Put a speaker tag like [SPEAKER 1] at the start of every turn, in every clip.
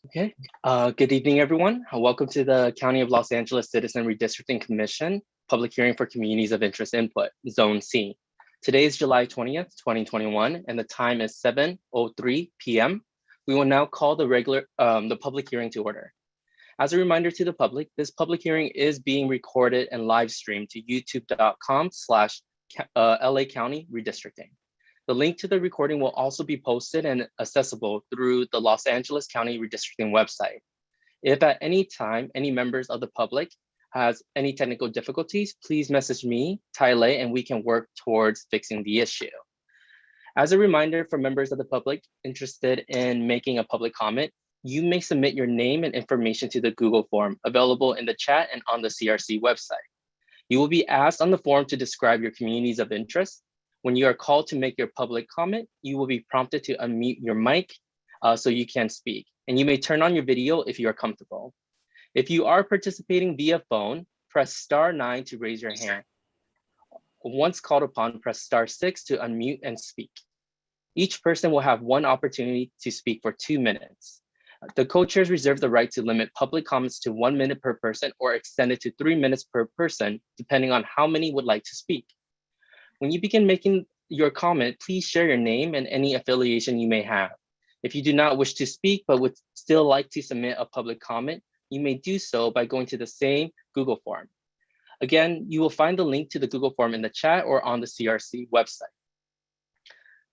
[SPEAKER 1] Okay. Good evening, everyone. Welcome to the County of Los Angeles Citizen Redistricting Commission Public Hearing for Communities of Interest Input, Zone C. Today is July 20th, 2021, and the time is 7:03 p.m. We will now call the public hearing to order. As a reminder to the public, this public hearing is being recorded and live streamed to youtube.com/LA County Redistricting. The link to the recording will also be posted and accessible through the Los Angeles County Redistricting website. If at any time any members of the public has any technical difficulties, please message me, Tyler, and we can work towards fixing the issue. As a reminder for members of the public interested in making a public comment, you may submit your name and information to the Google form available in the chat and on the CRC website. You will be asked on the form to describe your communities of interest. When you are called to make your public comment, you will be prompted to unmute your mic so you can speak, and you may turn on your video if you are comfortable. If you are participating via phone, press *9 to raise your hand. Once called upon, press *6 to unmute and speak. Each person will have one opportunity to speak for 2 minutes. The co-chairs reserve the right to limit public comments to 1 minute per person or extend it to 3 minutes per person, depending on how many would like to speak. When you begin making your comment, please share your name and any affiliation you may have. If you do not wish to speak but would still like to submit a public comment, you may do so by going to the same Google form. Again, you will find the link to the Google form in the chat or on the CRC website.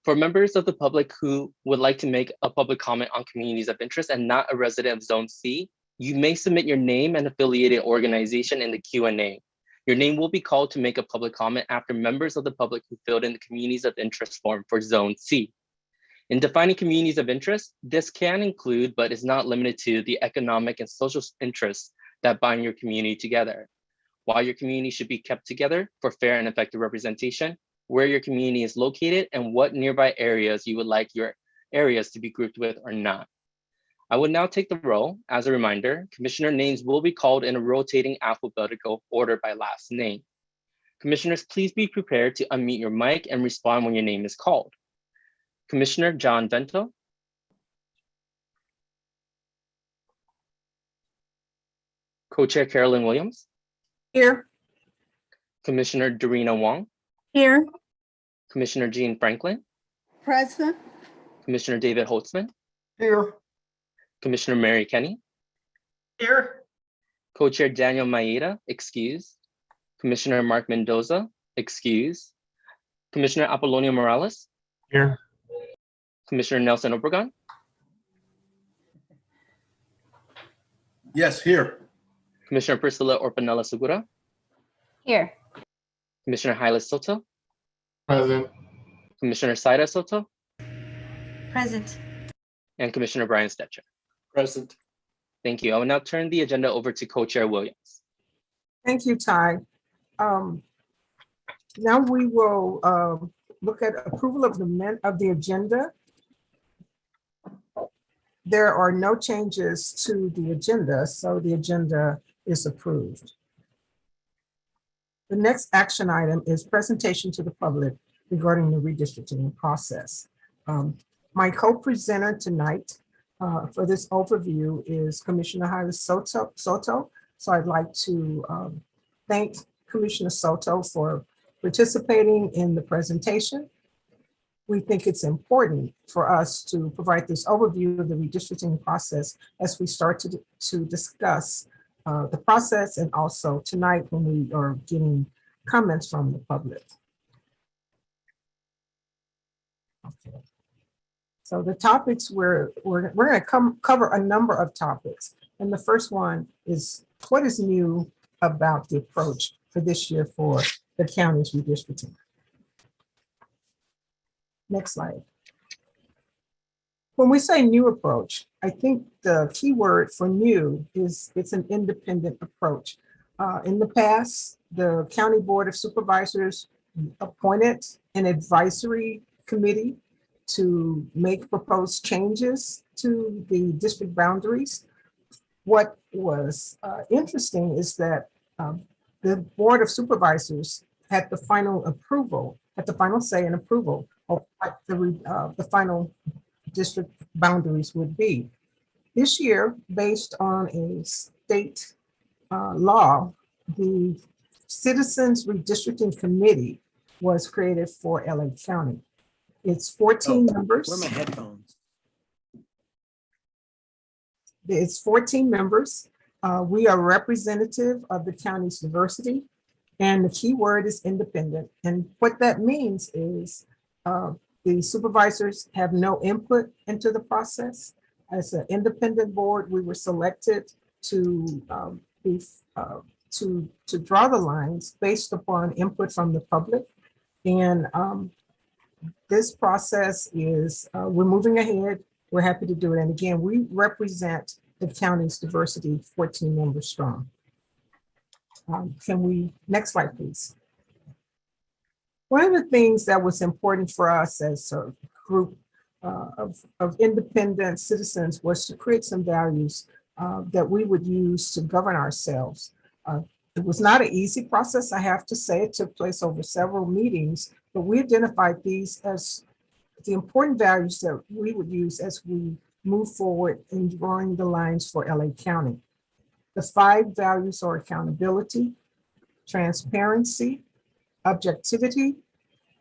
[SPEAKER 1] For members of the public who would like to make a public comment on communities of interest and not a resident of Zone C, you may submit your name and affiliated organization in the Q&A. Your name will be called to make a public comment after members of the public who filled in the communities of interest form for Zone C. In defining communities of interest, this can include, but is not limited to, the economic and social interests that bind your community together. Why your community should be kept together for fair and effective representation, where your community is located, and what nearby areas you would like your areas to be grouped with or not. I will now take the roll. As a reminder, commissioner names will be called in a rotating alphabetical order by last name. Commissioners, please be prepared to unmute your mic and respond when your name is called. Commissioner John Vento. Co-Chair Carolyn Williams.
[SPEAKER 2] Here.
[SPEAKER 1] Commissioner Dorina Wong.
[SPEAKER 2] Here.
[SPEAKER 1] Commissioner Jean Franklin.
[SPEAKER 2] Present.
[SPEAKER 1] Commissioner David Holtzman.
[SPEAKER 2] Here.
[SPEAKER 1] Commissioner Mary Kenny.
[SPEAKER 2] Here.
[SPEAKER 1] Co-Chair Daniel Maeda, excused. Commissioner Mark Mendoza, excused. Commissioner Apolonio Morales.
[SPEAKER 3] Here.
[SPEAKER 1] Commissioner Nelson Obregon.
[SPEAKER 3] Yes, here.
[SPEAKER 1] Commissioner Priscilla Orpanella Segura.
[SPEAKER 4] Here.
[SPEAKER 1] Commissioner Hylas Soto.
[SPEAKER 3] Present.
[SPEAKER 1] Commissioner Saida Soto.
[SPEAKER 4] Present.
[SPEAKER 1] And Commissioner Brian Stetcher.
[SPEAKER 3] Present.
[SPEAKER 1] Thank you. I will now turn the agenda over to Co-Chair Williams.
[SPEAKER 2] Thank you, Ty. Now we will look at approval of the agenda. There are no changes to the agenda, so the agenda is approved. The next action item is presentation to the public regarding the redistricting process. My co-presenter tonight for this overview is Commissioner Hylas Soto. So I'd like to thank Commissioner Soto for participating in the presentation. We think it's important for us to provide this overview of the redistricting process as we start to discuss the process, and also tonight when we are getting comments from the public. Okay. So the topics we're going to cover a number of topics. And the first one is what is new about the approach for this year for the county's redistricting. Next slide. When we say new approach, I think the key word for new is it's an independent approach. In the past, the County Board of Supervisors appointed an advisory committee to make proposed changes to the district boundaries. What was interesting is that the Board of Supervisors had the final approval, had the final say and approval of what the final district boundaries would be. This year, based on a state law, the Citizens Redistricting Committee was created for LA County. It's 14 members.
[SPEAKER 5] Where are my headphones?
[SPEAKER 2] It's 14 members. We are representative of the county's diversity, and the key word is independent. And what that means is the supervisors have no input into the process. As an independent board, we were selected to draw the lines based upon input from the public. And this process is, we're moving ahead. We're happy to do it. And again, we represent the county's diversity, 14 members strong. Next slide, please. One of the things that was important for us as a group of independent citizens was to create some values that we would use to govern ourselves. It was not an easy process, I have to say. It took place over several meetings, but we identified these as the important values that we would use as we move forward in drawing the lines for LA County. The 5 values are accountability, transparency, objectivity,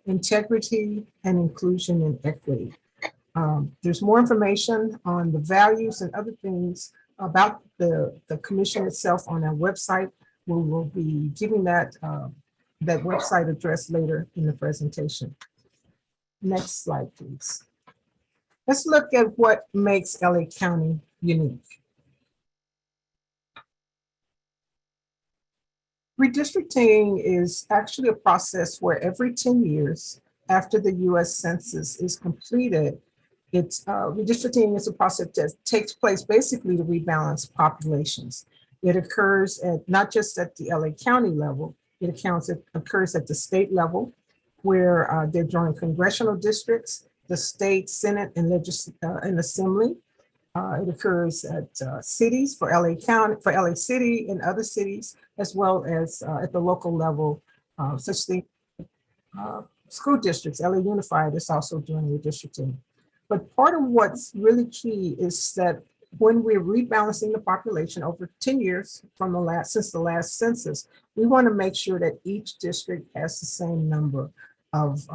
[SPEAKER 2] integrity, and inclusion and equity. There's more information on the values and other things about the commission itself on our website. We will be giving that website address later in the presentation. Next slide, please. Let's look at what makes LA County unique. Redistricting is actually a process where every 10 years after the US Census is completed, redistricting is a process that takes place basically to rebalance populations. It occurs not just at the LA County level, it occurs at the state level, where they're drawing congressional districts, the state, Senate, and Assembly. It occurs at cities for LA County, for LA City and other cities, as well as at the local level, such things, school districts. LA Unified is also doing redistricting. But part of what's really key is that when we're rebalancing the population over 10 years since the last census, we want to make sure that each district has the same number of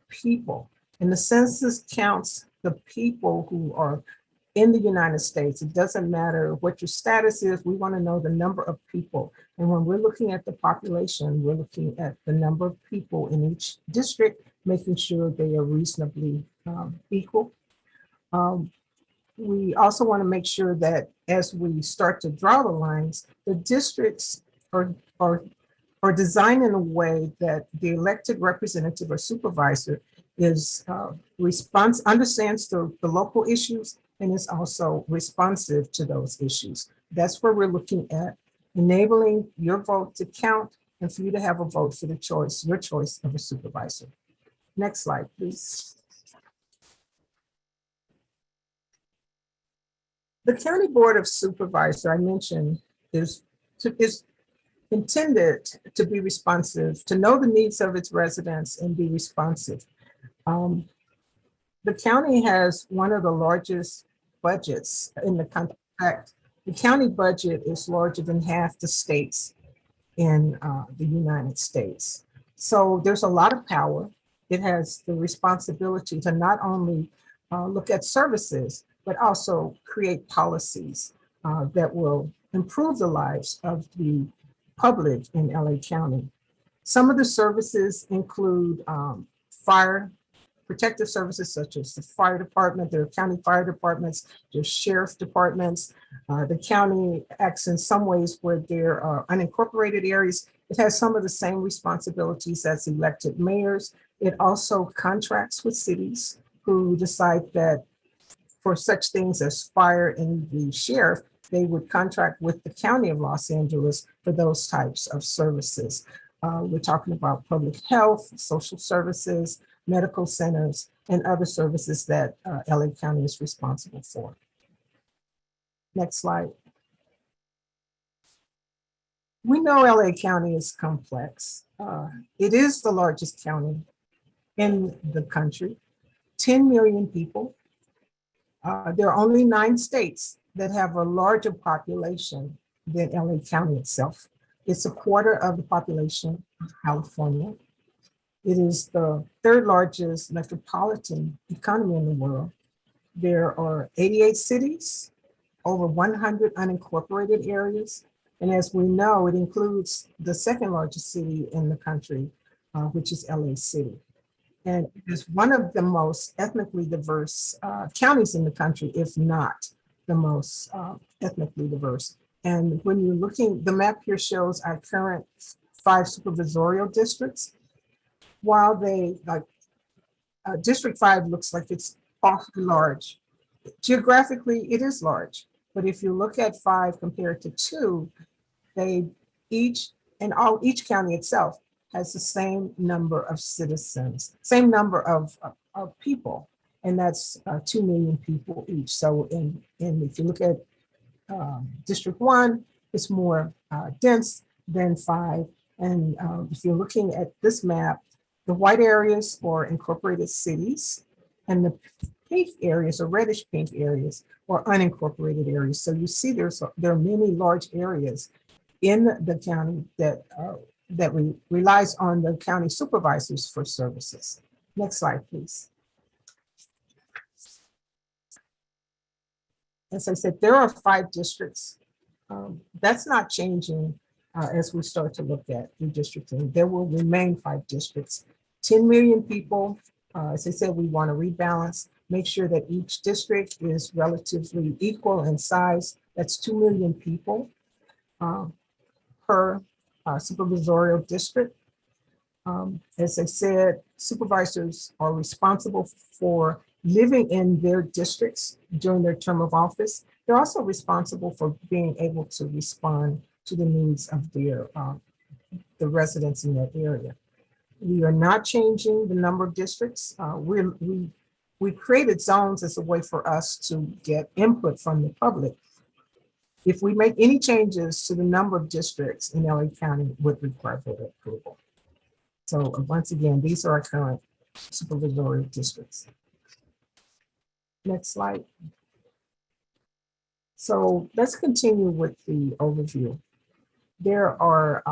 [SPEAKER 2] people. And the census counts the people who are in the United States. It doesn't matter what your status is. We want to know the number of people. And when we're looking at the population, we're looking at the number of people in each district, making sure they are reasonably equal. We also want to make sure that as we start to draw the lines, the districts are designed in a way that the elected representative or supervisor understands the local issues and is also responsive to those issues. That's where we're looking at enabling your vote to count and for you to have a vote for your choice of a supervisor. Next slide, please. The County Board of Supervisors, I mentioned, is intended to be responsive, to know the needs of its residents and be responsive. The county has one of the largest budgets in the country. In fact, the county budget is larger than half the states in the United States. So there's a lot of power. It has the responsibility to not only look at services, but also create policies that will improve the lives of the public in LA County. Some of the services include protective services such as the fire department, there are county fire departments, there's sheriff departments. The county acts in some ways where there are unincorporated areas. It has some of the same responsibilities as elected mayors. It also contracts with cities who decide that for such things as fire and the sheriff, they would contract with the County of Los Angeles for those types of services. We're talking about public health, social services, medical centers, and other services that LA County is responsible for. Next slide. We know LA County is complex. It is the largest county in the country, 10 million people. There are only 9 states that have a larger population than LA County itself. It's a quarter of the population of California. It is the 3rd largest metropolitan economy in the world. There are 88 cities, over 100 unincorporated areas. And as we know, it includes the 2nd largest city in the country, which is LA City. And it is one of the most ethnically diverse counties in the country, if not the most ethnically diverse. And when you're looking, the map here shows our current 5 supervisorial districts. While they, like, District 5 looks like it's awfully large. Geographically, it is large. But if you look at 5 compared to 2, they each county itself has the same number of citizens, same number of people, and that's 2 million people each. So if you look at District 1, it's more dense than 5. And if you're looking at this map, the white areas are incorporated cities, and the pink areas or reddish pink areas are unincorporated areas. So you see there are many large areas in the county that relies on the county supervisors for services. Next slide, please. As I said, there are 5 districts. That's not changing as we start to look at redistricting. There will remain 5 districts. 10 million people. As I said, we want to rebalance, make sure that each district is relatively equal in size. That's 2 million people per supervisorial district. As I said, supervisors are responsible for living in their districts during their term of office. They're also responsible for being able to respond to the needs of the residents in that area. We are not changing the number of districts. We created zones as a way for us to get input from the public. If we make any changes to the number of districts in LA County, would require voter approval. So once again, these are our current supervisory districts. Next slide. So let's continue with the overview. There are,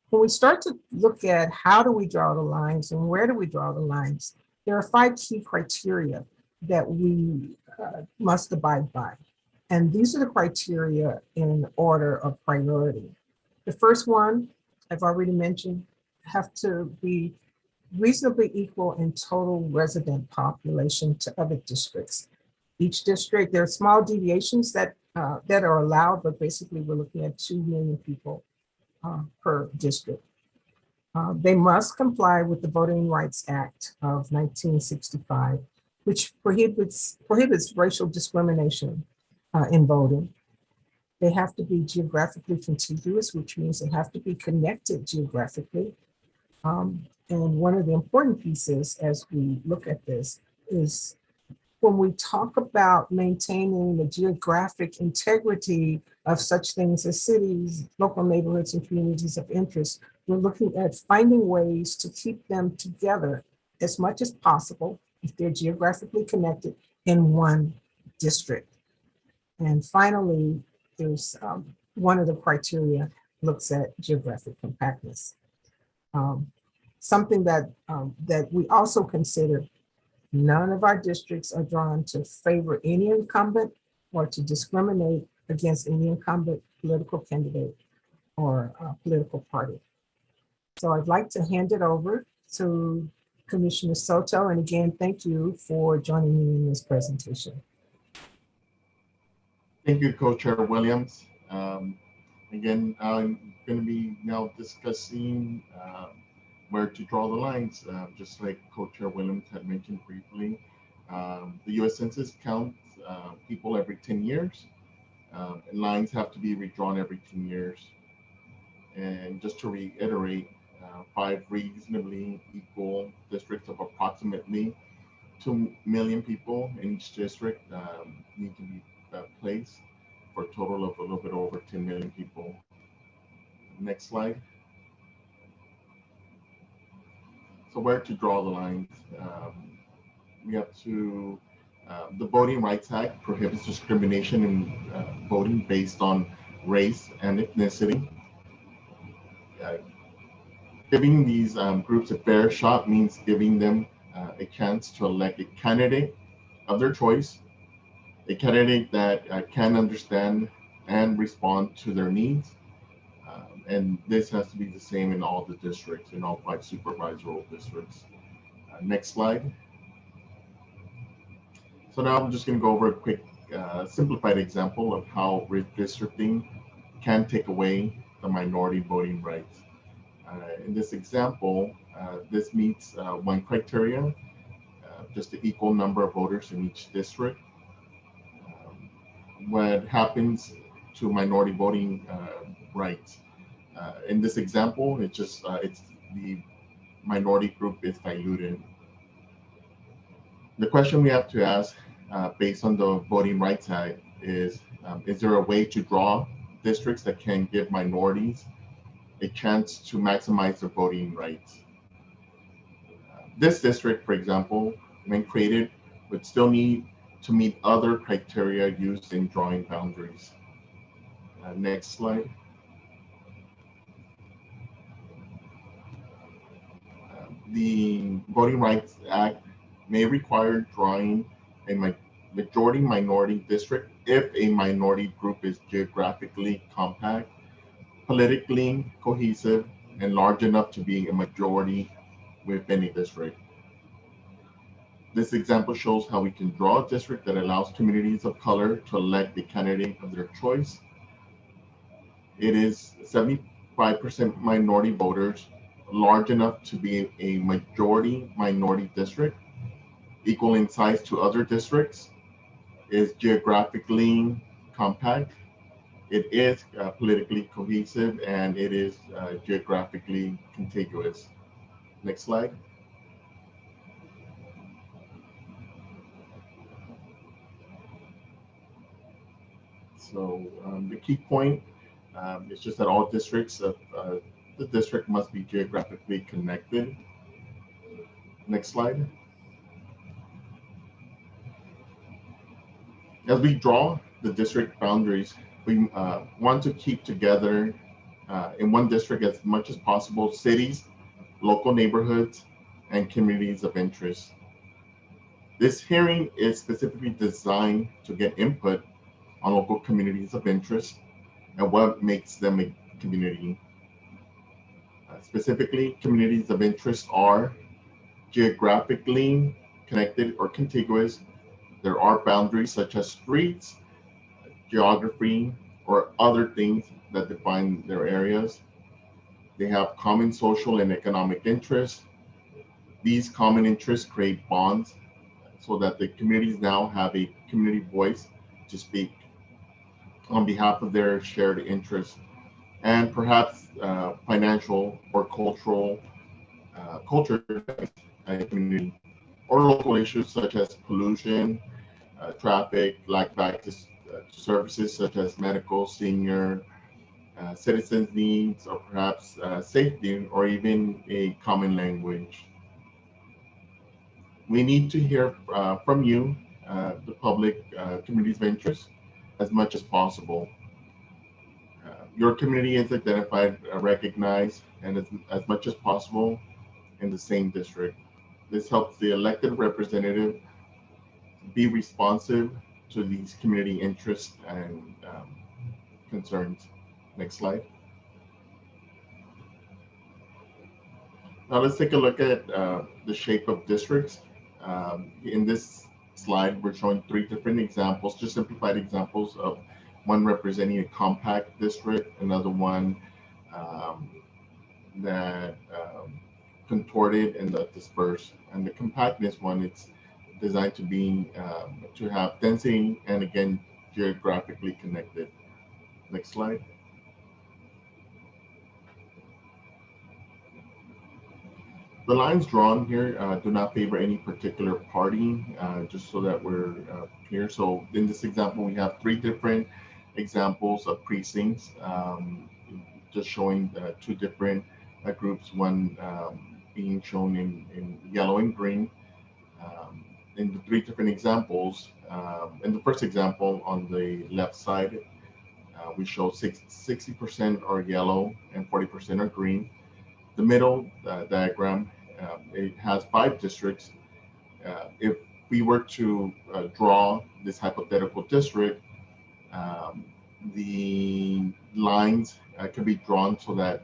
[SPEAKER 2] when we start to look at how do we draw the lines and where do we draw the lines, there are 5 key criteria that we must abide by. And these are the criteria in order of priority. The first one, I've already mentioned, have to be reasonably equal in total resident population to other districts. Each district, there are small deviations that are allowed, but basically we're looking at 2 million people per district. They must comply with the Voting Rights Act of 1965, which prohibits racial discrimination in voting. They have to be geographically contiguous, which means they have to be connected geographically. And one of the important pieces as we look at this is when we talk about maintaining the geographic integrity of such things as cities, local neighborhoods, and communities of interest, we're looking at finding ways to keep them together as much as possible if they're geographically connected in one district. And finally, there's one of the criteria looks at geographic compactness. Something that we also consider, none of our districts are drawn to favor any incumbent or to discriminate against any incumbent political candidate or political party. So I'd like to hand it over to Commissioner Soto. And again, thank you for joining me in this presentation.
[SPEAKER 3] Thank you, Co-Chair Williams. Again, I'm going to be now discussing where to draw the lines, just like Co-Chair Williams had mentioned briefly. The U.S. Census counts people every 10 years, and lines have to be redrawn every 10 years. And just to reiterate, 5 reasonably equal districts of approximately 2 million people in each district need to be placed for a total of a little bit over 10 million people. Next slide. So where to draw the lines? We have to The Voting Rights Act prohibits discrimination in voting based on race and ethnicity. Giving these groups a fair shot means giving them a chance to elect a candidate of their choice, a candidate that can understand and respond to their needs. And this has to be the same in all the districts, in all 5 supervisory districts. Next slide. So now I'm just going to go over a quick simplified example of how redistricting can take away the minority voting rights. In this example, this meets one criteria, just the equal number of voters in each district. What happens to minority voting rights? In this example, it's the minority group is diluted. The question we have to ask based on the Voting Rights Act is there a way to draw districts that can give minorities a chance to maximize their voting rights? This district, for example, when created, would still need to meet other criteria used in drawing boundaries. Next slide. The Voting Rights Act may require drawing a majority minority district if a minority group is geographically compact, politically cohesive, and large enough to be a majority within a district. This example shows how we can draw a district that allows communities of color to elect a candidate of their choice. It is 75% minority voters, large enough to be a majority minority district, equal in size to other districts, is geographically compact, it is politically cohesive, and it is geographically contiguous. Next slide. So the key point is just that all districts of the district must be geographically connected. Next slide. As we draw the district boundaries, we want to keep together in one district as much as possible cities, local neighborhoods, and communities of interest. This hearing is specifically designed to get input on local communities of interest and what makes them a community. Specifically, communities of interest are geographically connected or contiguous. There are boundaries such as streets, geography, or other things that define their areas. They have common social and economic interests. These common interests create bonds so that the communities now have a community voice to speak on behalf of their shared interests, and perhaps financial or culture community, or local issues such as pollution, traffic, lack of access to services such as medical, senior, citizens' needs, or perhaps safety, or even a common language. We need to hear from you, the public communities of interest, as much as possible. Your community is identified, recognized, and as much as possible in the same district. This helps the elected representative be responsive to these community interests and concerns. Next slide. Now let's take a look at the shape of districts. In this slide, we're showing 3 different examples, just simplified examples of one representing a compact district, another one that contorted and the dispersed. And the compactness one, it's designed to be to have density and again geographically connected. Next slide. The lines drawn here do not favor any particular party, just so that we're clear. So in this example, we have 3 different examples of precincts, just showing 2 different groups, one being shown in yellow and green. in the three different examples, in the first example on the left side, we show 60% are yellow and 40% are green. The middle diagram, it has 5 districts. If we were to draw this hypothetical district, the lines could be drawn so that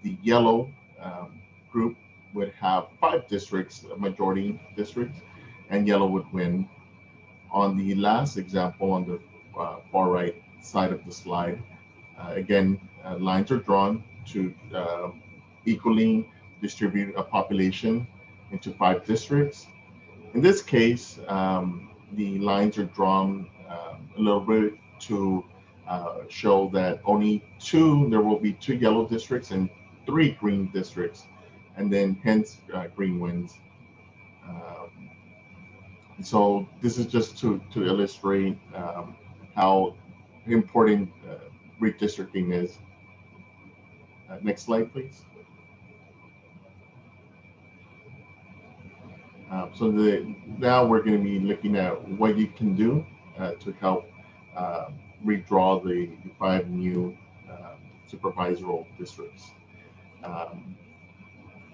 [SPEAKER 3] the yellow group would have 5 districts, majority districts, and yellow would win. On the last example, on the far right side of the slide, again, lines are drawn to equally distribute a population into 5 districts. In this case, the lines are drawn a little bit to show that there will be 2 yellow districts and 3 green districts, and then hence green wins. So this is just to illustrate how important redistricting is. Next slide, please. So now we're going to be looking at what you can do to help redraw the 5 new supervisory districts.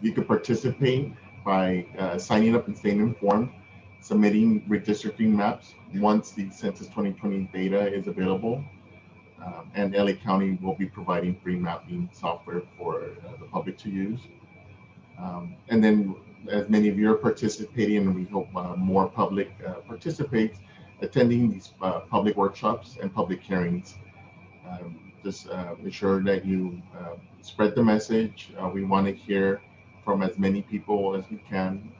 [SPEAKER 3] You can participate by signing up and staying informed, submitting redistricting maps once the Census 2020 data is available, and LA County will be providing free mapping software for the public to use. And then, as many of you are participating, and we hope more public participates, attending these public workshops and public hearings. Just ensure that you spread the message. We want to hear from as many people as we can.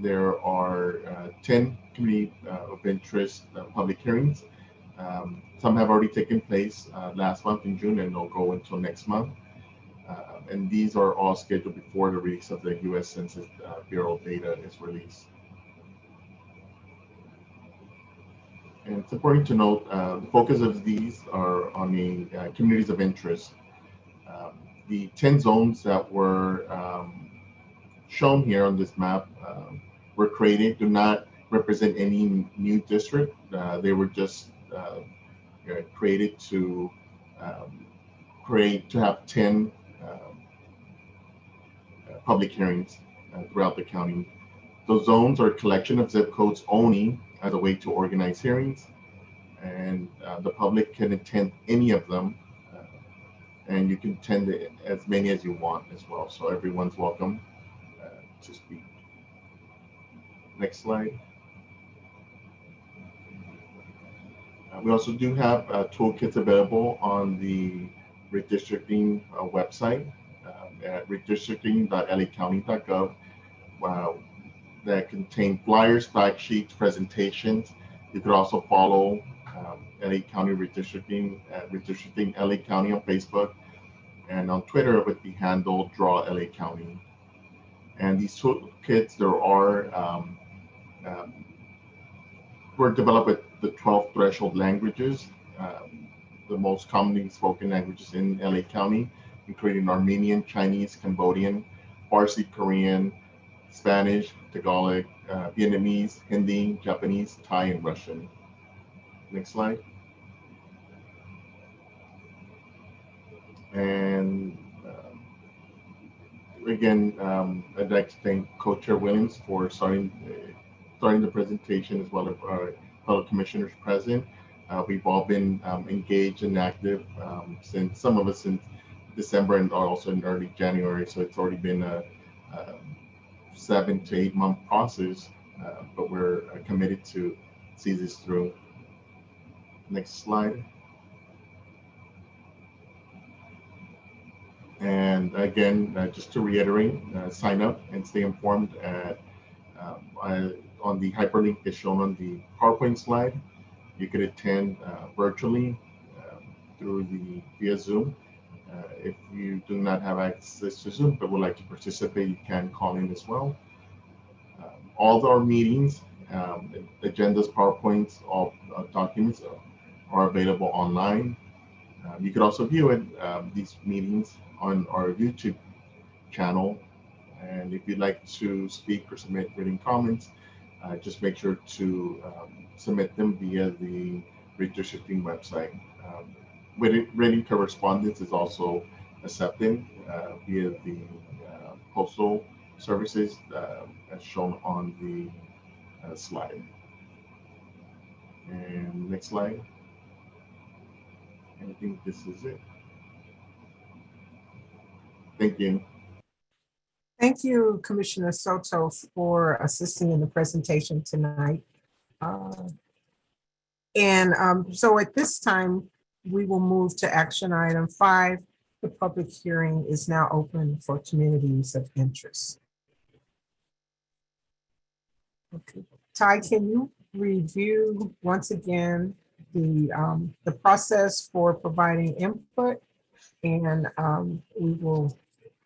[SPEAKER 3] There are 10 community of interest public hearings. Some have already taken place last month in June, and they'll go until next month. And these are all scheduled before the release of the U.S. Census Bureau data is released. And it's important to note the focus of these are on the communities of interest. The 10 zones that were shown here on this map were created, do not represent any new district. They were just created to have 10 public hearings throughout the county. Those zones are a collection of zip codes only as a way to organize hearings, and the public can attend any of them, and you can attend as many as you want as well. So everyone's welcome to speak. Next slide. We also do have toolkits available on the redistricting website at redistricting.lacounty.gov that contain flyers, fact sheets, presentations. You could also follow LA County Redistricting at Redistricting LA County on Facebook, and on Twitter with the handle Draw LA County. And these toolkits, were developed with the 12 threshold languages, the most commonly spoken languages in LA County, including Armenian, Chinese, Cambodian, Farsi, Korean, Spanish, Tagalog, Vietnamese, Hindi, Japanese, Thai, and Russian. Next slide. And again, I'd like to thank Co-Chair Williams for starting the presentation, as well as our fellow commissioners present. We've all been engaged and active since December and also in early January. So it's already been a 7 to 8 month process, but we're committed to see this through. Next slide. And again, just to reiterate, sign up and stay informed on the hyperlink is shown on the PowerPoint slide. You could attend virtually via Zoom. If you do not have access to Zoom but would like to participate, you can call in as well. All of our meetings, agendas, PowerPoints, all documents are available online. You could also view these meetings on our YouTube channel. And if you'd like to speak or submit written comments, just make sure to submit them via the Redistricting website. Written correspondence is also accepted via the postal services as shown on the slide. And next slide. I think this is it. Thank you.
[SPEAKER 2] Thank you, Commissioner Soto, for assisting in the presentation tonight. So at this time, we will move to action item 5. The public hearing is now open for communities of interest. Okay, Ty, can you review once again the process for providing input? And we will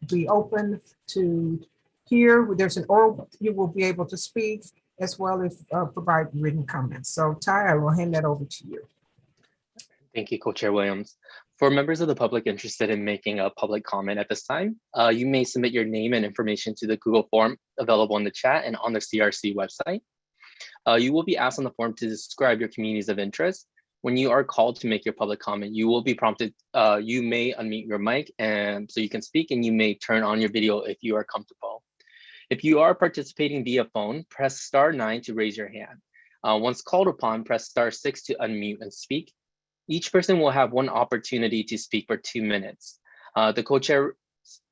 [SPEAKER 2] be open to hear. There's an oral, you will be able to speak as well as provide written comments. So Ty, I will hand that over to you.
[SPEAKER 1] Thank you, Co-Chair Williams. For members of the public interested in making a public comment at this time, you may submit your name and information to the Google form available in the chat and on the CRC website. You will be asked on the form to describe your communities of interest. When you are called to make your public comment, you will be prompted, you may unmute your mic and so you can speak, and you may turn on your video if you are comfortable. If you are participating via phone, press *9 to raise your hand. Once called upon, press *6 to unmute and speak. Each person will have one opportunity to speak for 2 minutes. The co-chair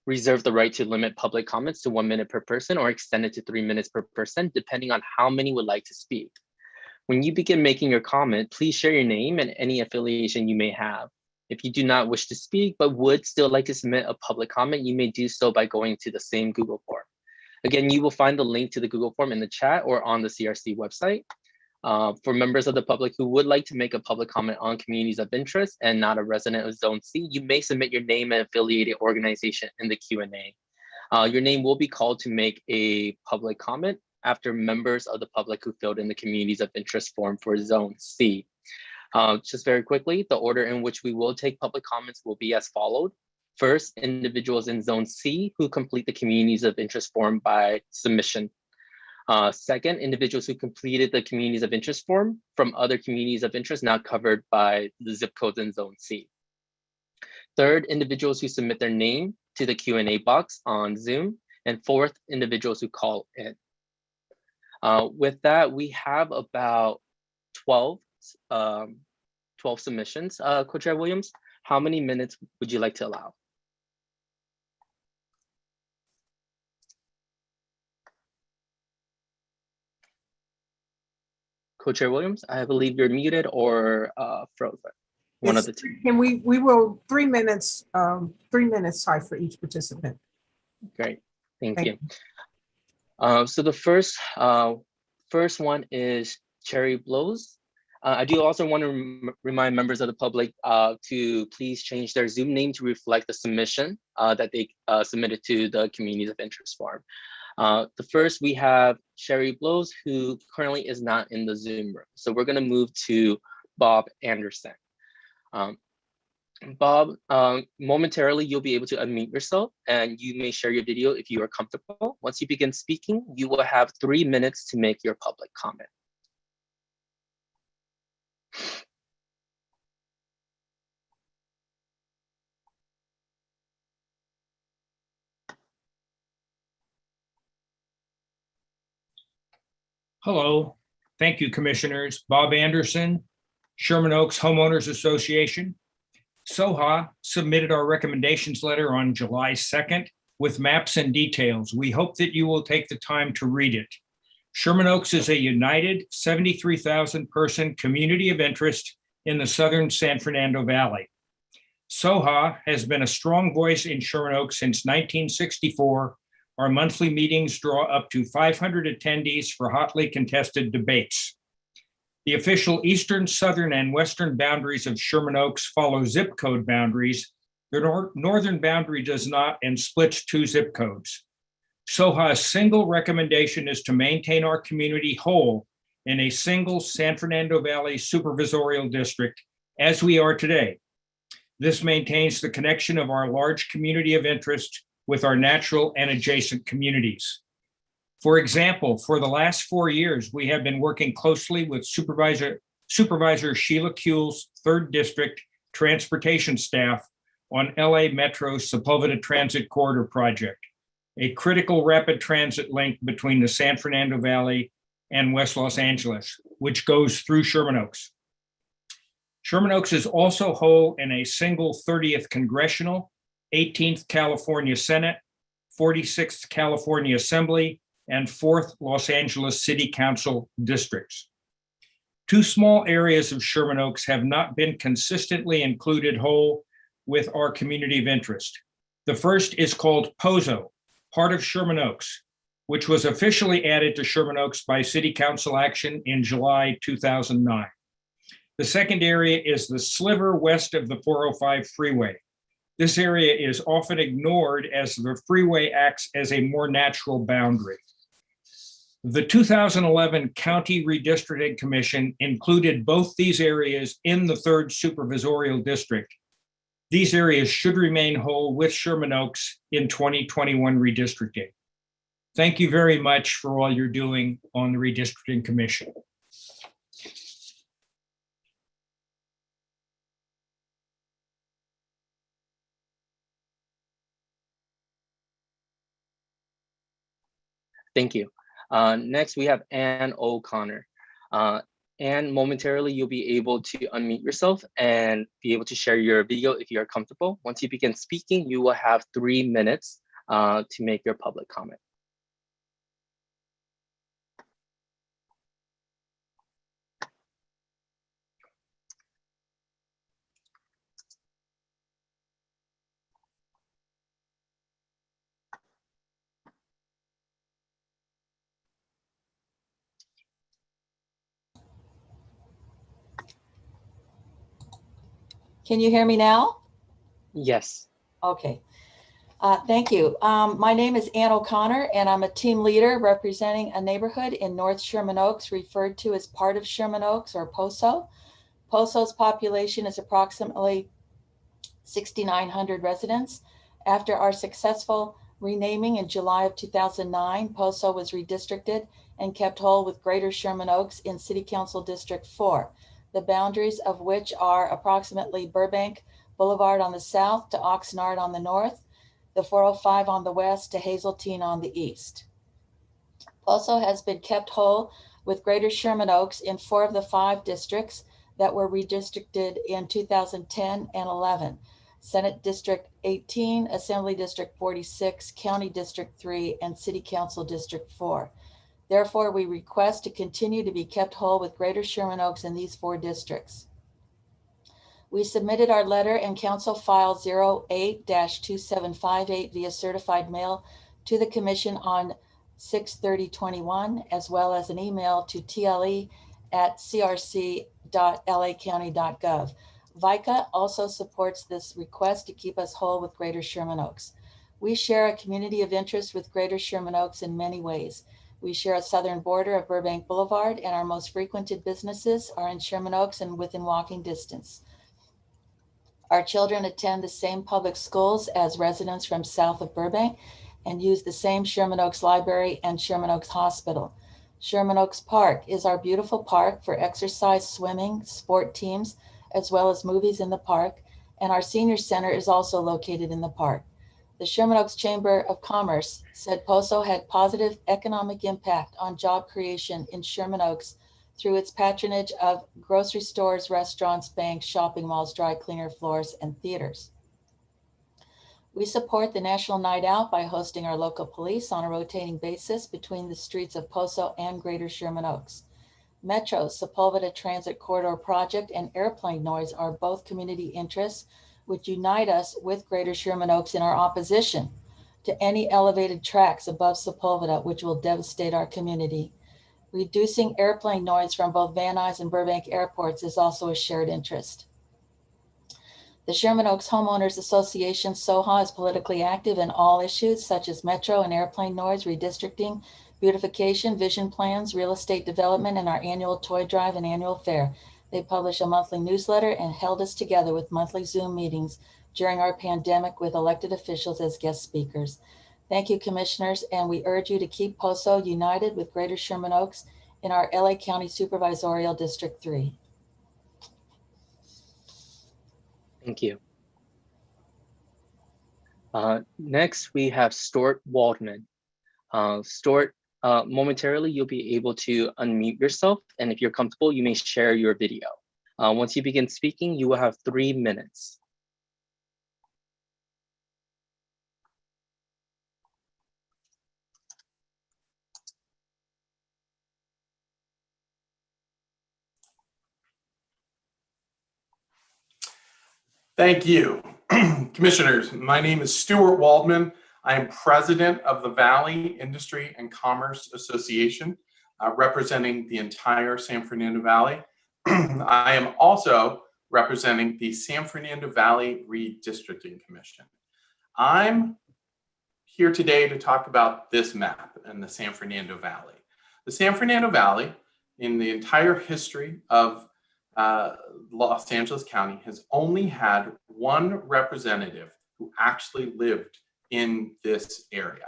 [SPEAKER 1] reserves the right to limit public comments to 1 minute per person or extend it to 3 minutes per person, depending on how many would like to speak. When you begin making your comment, please share your name and any affiliation you may have. If you do not wish to speak, but would still like to submit a public comment, you may do so by going to the same Google form. Again, you will find the link to the Google form in the chat or on the CRC website. For members of the public who would like to make a public comment on communities of interest and not a resident of Zone C, you may submit your name and affiliated organization in the Q&A. Your name will be called to make a public comment after members of the public who filled in the communities of interest form for Zone C. Just very quickly, the order in which we will take public comments will be as followed. First, individuals in Zone C who complete the communities of interest form by submission. Second, individuals who completed the communities of interest form from other communities of interest not covered by the zip codes in Zone C. Third, individuals who submit their name to the Q&A box on Zoom. And fourth, individuals who call in. With that, we have about 12 submissions. Co-Chair Williams, how many minutes would you like to allow? Co-Chair Williams, I believe you're muted or frozen. One of the two.
[SPEAKER 2] Can we will 3 minutes, 3 minutes Ty, for each participant.
[SPEAKER 1] Great, thank you. So the first one is Cherry Blows. I do also want to remind members of the public to please change their Zoom name to reflect the submission that they submitted to the communities of interest form. The first, we have Cherry Blows, who currently is not in the Zoom room. So we're going to move to Bob Anderson. Bob, momentarily, you'll be able to unmute yourself and you may share your video if you are comfortable. Once you begin speaking, you will have 3 minutes to make your public comment.
[SPEAKER 5] Hello, thank you, commissioners. Bob Anderson, Sherman Oaks Homeowners Association. SOHA submitted our recommendations letter on July 2nd with maps and details. We hope that you will take the time to read it. Sherman Oaks is a united 73,000 person community of interest in the southern San Fernando Valley. SOHA has been a strong voice in Sherman Oaks since 1964. Our monthly meetings draw up to 500 attendees for hotly contested debates. The official eastern, southern, and western boundaries of Sherman Oaks follow zip code boundaries. The northern boundary does not and splits 2 zip codes. SOHA's single recommendation is to maintain our community whole in a single San Fernando Valley supervisorial district as we are today. This maintains the connection of our large community of interest with our natural and adjacent communities. For example, for the last 4 years, we have been working closely with Supervisor Sheila Kuehl's 3rd District Transportation staff on LA Metro's Sepulveda Transit Corridor project, a critical rapid transit link between the San Fernando Valley and West Los Angeles, which goes through Sherman Oaks. Sherman Oaks is also whole in a single 30th Congressional, 18th California Senate, 46th California Assembly, and 4th Los Angeles City Council districts. 2 small areas of Sherman Oaks have not been consistently included whole with our community of interest. The first is called Pozo, part of Sherman Oaks, which was officially added to Sherman Oaks by City Council action in July 2009. The second area is the sliver west of the 405 freeway. This area is often ignored as the freeway acts as a more natural boundary. The 2011 County Redistricting Commission included both these areas in the 3rd Supervisorial District. These areas should remain whole with Sherman Oaks in 2021 redistricting. Thank you very much for all you're doing on the Redistricting Commission.
[SPEAKER 1] Thank you. Next, we have Ann O'Connor. Ann, momentarily, you'll be able to unmute yourself and be able to share your video if you are comfortable. Once you begin speaking, you will have 3 minutes to make your public comment.
[SPEAKER 6] Can you hear me now?
[SPEAKER 1] Yes.
[SPEAKER 6] Okay. Thank you. My name is Ann O'Connor, and I'm a team leader representing a neighborhood in North Sherman Oaks referred to as part of Sherman Oaks, or POSO. POSO's population is approximately 6,900 residents. After our successful renaming in July of 2009, POSO was redistricted and kept whole with Greater Sherman Oaks in City Council District 4. The boundaries of which are approximately Burbank Boulevard on the south to Oxnard on the north, the 405 on the west to Hazeltine on the east. POSO has been kept whole with Greater Sherman Oaks in 4 of the 5 districts that were redistricted in 2010 and 11. Senate District 18, Assembly District 46, County District 3, and City Council District 4. Therefore, we request to continue to be kept whole with Greater Sherman Oaks in these 4 districts. We submitted our letter and council file 08-2758 via certified mail to the commission on 6/30/21, as well as an email to tle@crc.lacounty.gov. VICA also supports this request to keep us whole with Greater Sherman Oaks. We share a community of interest with Greater Sherman Oaks in many ways. We share a southern border of Burbank Boulevard, and our most frequented businesses are in Sherman Oaks and within walking distance. Our children attend the same public schools as residents from south of Burbank and use the same Sherman Oaks Library and Sherman Oaks Hospital. Sherman Oaks Park is our beautiful park for exercise, swimming, sport teams, as well as movies in the park, and our senior center is also located in the park. The Sherman Oaks Chamber of Commerce said POSO had positive economic impact on job creation in Sherman Oaks through its patronage of grocery stores, restaurants, banks, shopping malls, dry cleaner floors, and theaters. We support the National Night Out by hosting our local police on a rotating basis between the streets of POSO and Greater Sherman Oaks. Metro's Sepulveda Transit Corridor Project and airplane noise are both community interests which unite us with Greater Sherman Oaks in our opposition to any elevated tracks above Sepulveda, which will devastate our community. Reducing airplane noise from both Van Nuys and Burbank airports is also a shared interest. The Sherman Oaks Homeowners Association, SOHA, is politically active in all issues such as metro and airplane noise, redistricting, beautification, vision plans, real estate development, and our annual toy drive and annual fair. They publish a monthly newsletter and held us together with monthly Zoom meetings during our pandemic with elected officials as guest speakers. Thank you, commissioners, and we urge you to keep POSO united with Greater Sherman Oaks in our LA County Supervisorial District 3.
[SPEAKER 1] Thank you. Next, we have Stuart Waldman. Stuart, momentarily, you'll be able to unmute yourself, and if you're comfortable, you may share your video. Once you begin speaking, you will have 3 minutes.
[SPEAKER 7] Thank you. Commissioners, my name is Stuart Waldman. I am president of the Valley Industry and Commerce Association, representing the entire San Fernando Valley. I am also representing the San Fernando Valley Redistricting Commission. I'm here today to talk about this map in the San Fernando Valley. The San Fernando Valley, in the entire history of Los Angeles County, has only had one representative who actually lived in this area,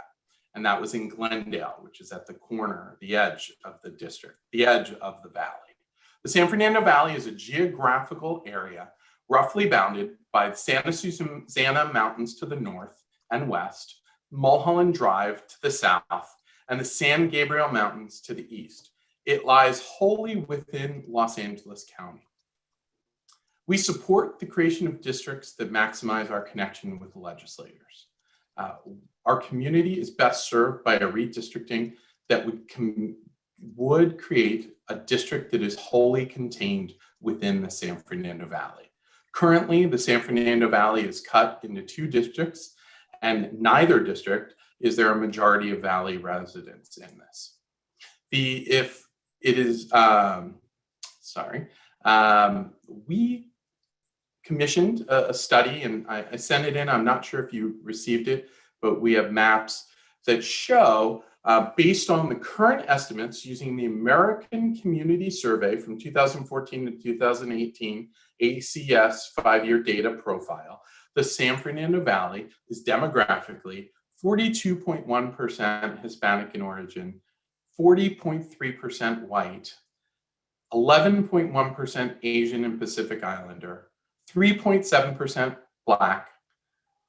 [SPEAKER 7] and that was in Glendale, which is at the corner, the edge of the district, the edge of the valley. The San Fernando Valley is a geographical area roughly bounded by the Santa Susana Mountains to the north and west, Mulholland Drive to the south, and the San Gabriel Mountains to the east. It lies wholly within Los Angeles County. We support the creation of districts that maximize our connection with the legislators. Our community is best served by a redistricting that would create a district that is wholly contained within the San Fernando Valley. Currently, the San Fernando Valley is cut into 2 districts, and neither district is there a majority of Valley residents in this. We commissioned a study, and I sent it in. I'm not sure if you received it, but we have maps that show, based on the current estimates using the American Community Survey from 2014 to 2018, ACS 5-year data profile, the San Fernando Valley is demographically 42.1% Hispanic in origin, 40.3% white, 11.1% Asian and Pacific Islander, 3.7% Black,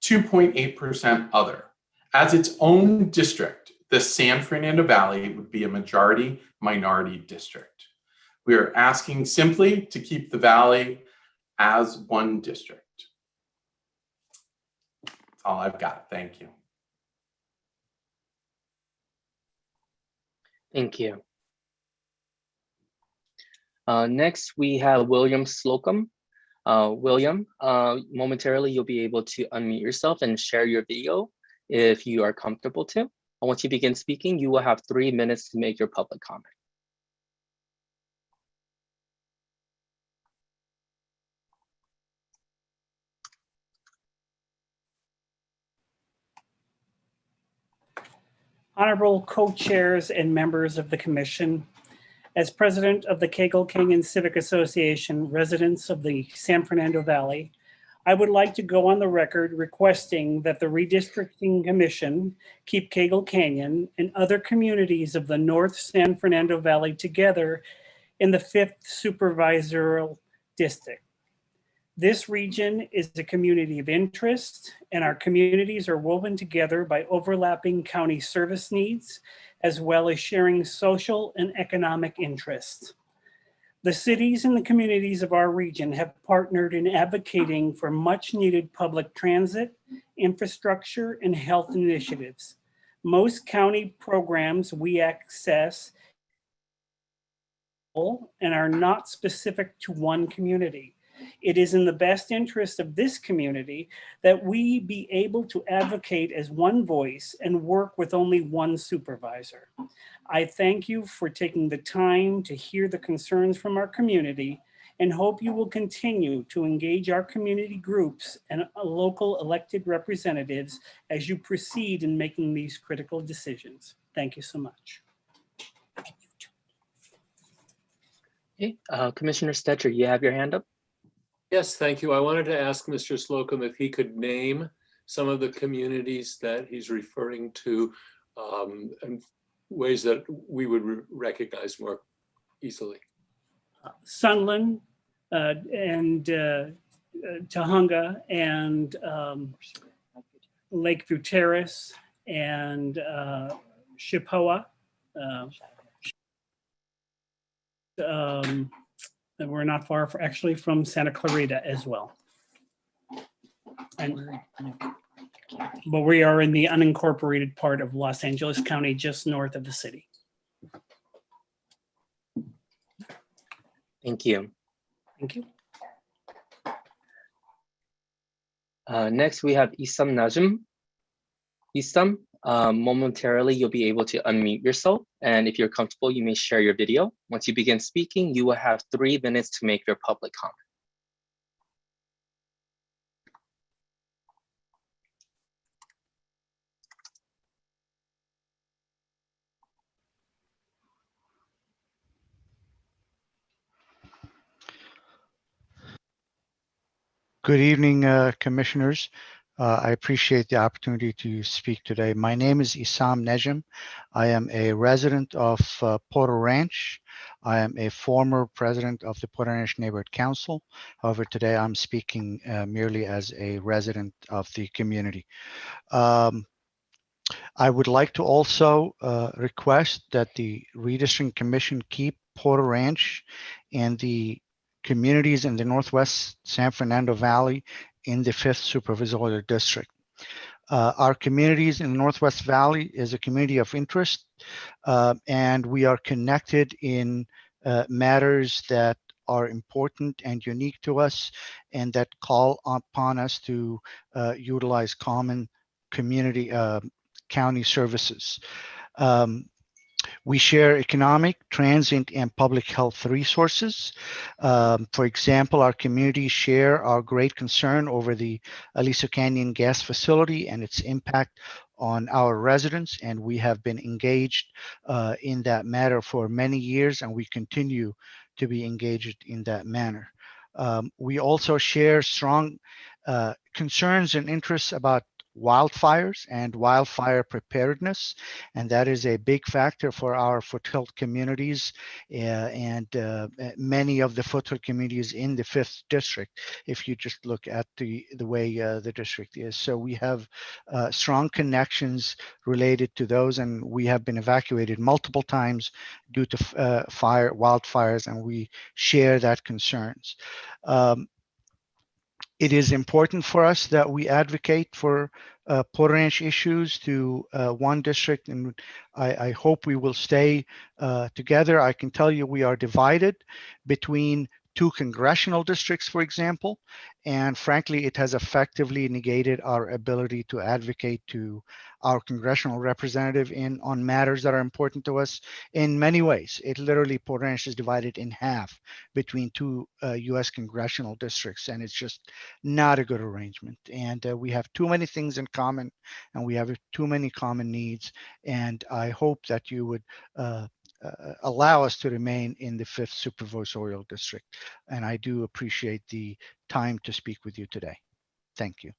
[SPEAKER 7] 2.8% other. As its own district, the San Fernando Valley would be a majority minority district. We are asking simply to keep the Valley as one district. That's all I've got. Thank you.
[SPEAKER 1] Thank you. Next, we have William Slocum. William, momentarily, you'll be able to unmute yourself and share your video if you are comfortable to. And once you begin speaking, you will have 3 minutes to make your public comment.
[SPEAKER 8] Honorable co-chairs and members of the commission, as president of the Cagle Canyon Civic Association, residents of the San Fernando Valley, I would like to go on the record requesting that the Redistricting Commission keep Cagle Canyon and other communities of the North San Fernando Valley together in the 5th Supervisorial District. This region is a community of interest, and our communities are woven together by overlapping county service needs, as well as sharing social and economic interests. The cities and the communities of our region have partnered in advocating for much needed public transit, infrastructure, and health initiatives. Most county programs we access and are not specific to one community. It is in the best interest of this community that we be able to advocate as one voice and work with only one supervisor. I thank you for taking the time to hear the concerns from our community and hope you will continue to engage our community groups and local elected representatives as you proceed in making these critical decisions. Thank you so much.
[SPEAKER 1] Okay, Commissioner Stetcher, you have your hand up.
[SPEAKER 9] Yes, thank you. I wanted to ask Mr. Slocum if he could name some of the communities that he's referring to, and ways that we would recognize more easily?
[SPEAKER 8] Sunland and Tahunga and Lakeview Terrace and Chippewa. And we're not far actually from Santa Clarita as well. But we are in the unincorporated part of Los Angeles County, just north of the city.
[SPEAKER 1] Thank you.
[SPEAKER 8] Thank you.
[SPEAKER 1] Next, we have Isam Najm. Isam, momentarily, you'll be able to unmute yourself. And if you're comfortable, you may share your video. Once you begin speaking, you will have 3 minutes to make your public comment.
[SPEAKER 10] Good evening, commissioners. I appreciate the opportunity to speak today. My name is Isam Najm. I am a resident of Porter Ranch. I am a former president of the Porter Ranch Neighborhood Council. However, today I'm speaking merely as a resident of the community. I would like to also request that the Redistricting Commission keep Porter Ranch and the communities in the Northwest San Fernando Valley in the 5th Supervisory District. Our communities in the Northwest Valley is a community of interest, and we are connected in matters that are important and unique to us and that call upon us to utilize common community county services. We share economic, transient, and public health resources. For example, our communities share our great concern over the Aliso Canyon gas facility and its impact on our residents, and we have been engaged in that matter for many years, and we continue to be engaged in that manner. We also share strong concerns and interests about wildfires and wildfire preparedness, and that is a big factor for our foothill communities and many of the foothill communities in the 5th district, if you just look at the way the district is. So we have strong connections related to those, and we have been evacuated multiple times due to wildfires, and we share that concerns. It is important for us that we advocate for Porter Ranch issues to one district, and I hope we will stay together. I can tell you we are divided between 2 congressional districts, for example, and frankly, it has effectively negated our ability to advocate to our congressional representative on matters that are important to us in many ways. It literally, Porter Ranch is divided in half between 2 US congressional districts, and it's just not a good arrangement. And we have too many things in common, and we have too many common needs, and I hope that you would allow us to remain in the 5th Supervisorial District. And I do appreciate the time to speak with you today. Thank you.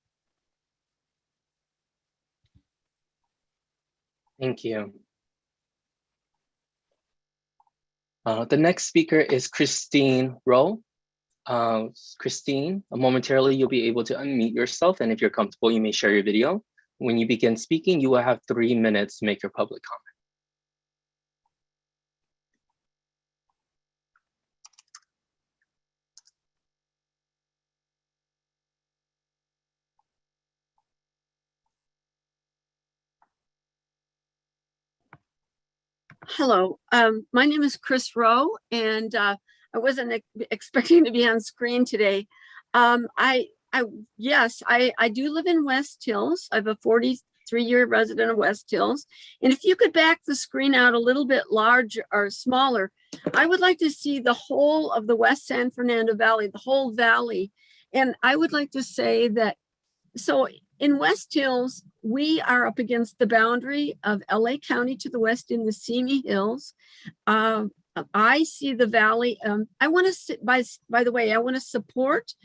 [SPEAKER 1] Thank you. The next speaker is Christine Rowe. Christine, momentarily you'll be able to unmute yourself, and if you're comfortable, you may share your video. When you begin speaking, you will have 3 minutes to make your public comment.
[SPEAKER 11] Hello, my name is Chris Rowe, and I wasn't expecting to be on screen today. Yes, I do live in West Hills. I'm a 43-year resident of West Hills. And if you could back the screen out a little bit larger or smaller, I would like to see the whole of the West San Fernando Valley, the whole valley. And I would like to say that, so in West Hills, we are up against the boundary of LA County to the west in the Simi Hills. I see the valley. I want to, by the way, I want to support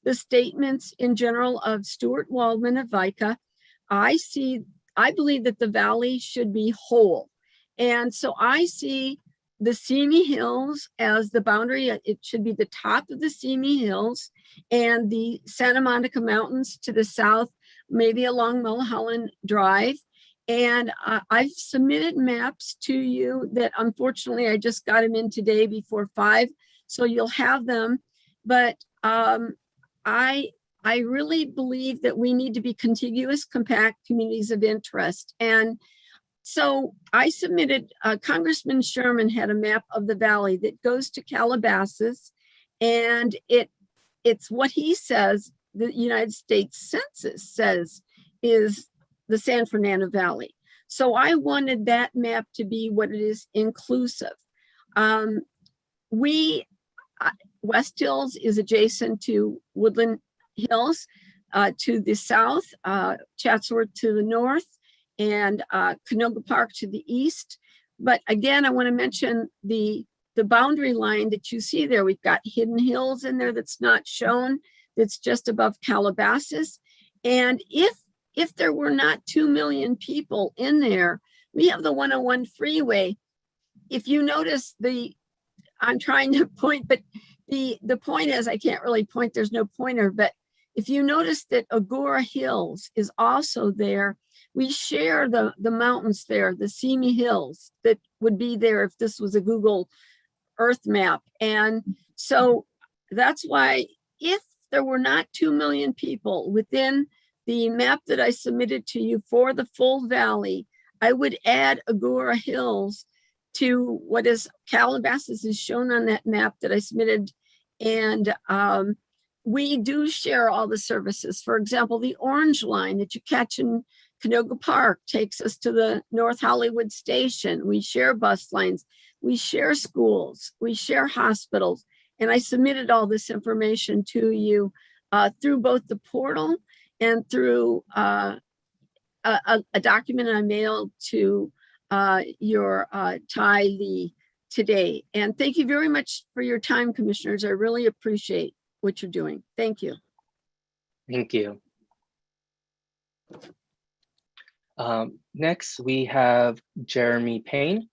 [SPEAKER 11] the statements in general of Stuart Waldman of VICA, I believe that the valley should be whole. And so I see the Simi Hills as the boundary. It should be the top of the Simi Hills and the Santa Monica Mountains to the south, maybe along Mulholland Drive. And I've submitted maps to you that unfortunately I just got them in today before 5, so you'll have them. But I really believe that we need to be contiguous, compact communities of interest. And so I submitted, Congressman Sherman had a map of the valley that goes to Calabasas, and it's what he says the United States Census says is the San Fernando Valley. So I wanted that map to be what it is, inclusive. West Hills is adjacent to Woodland Hills to the south, Chatsworth to the north, and Canoga Park to the east. But again, I want to mention the boundary line that you see there. We've got Hidden Hills in there that's not shown, that's just above Calabasas. And if there were not 2 million people in there, we have the 101 freeway. If you notice I'm trying to point, but the point is, I can't really point, there's no pointer, but if you notice that Agora Hills is also there, we share the mountains there, the Simi Hills that would be there if this was a Google Earth map. And so that's why if there were not 2 million people within the map that I submitted to you for the full valley, I would add Agora Hills to what is Calabasas is shown on that map that I submitted. And we do share all the services. For example, the orange line that you catch in Canoga Park takes us to the North Hollywood station. We share bus lines, we share schools, we share hospitals. And I submitted all this information to you through both the portal and through a document I mailed to your Ty Lee today. And thank you very much for your time, commissioners. I really appreciate what you're doing. Thank you.
[SPEAKER 1] Thank you. Next, we have Jeremy Payne.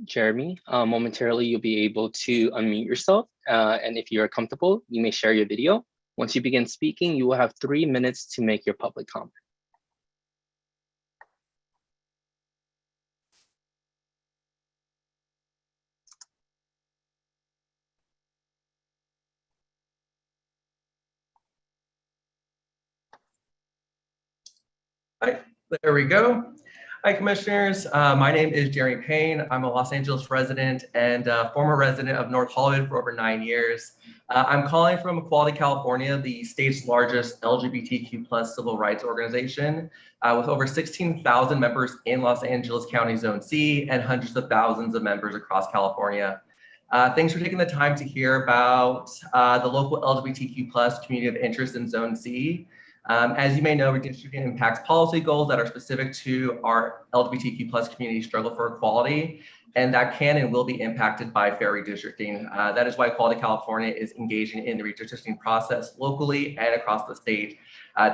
[SPEAKER 1] Jeremy, momentarily you'll be able to unmute yourself. And if you are comfortable, you may share your video. Once you begin speaking, you will have 3 minutes to make your public comment.
[SPEAKER 12] Hi, there we go. Hi, commissioners. My name is Jeremy Payne. I'm a Los Angeles resident and former resident of North Hollywood for over 9 years. I'm calling from Equality California, the state's largest LGBTQ+ civil rights organization, with over 16,000 members in Los Angeles County Zone C and hundreds of thousands of members across California. Thanks for taking the time to hear about the local LGBTQ+ community of interest in Zone C. As you may know, redistricting impacts policy goals that are specific to our LGBTQ+ community struggle for equality, and that can and will be impacted by fair redistricting. That is why Equality California is engaging in the redistricting process locally and across the state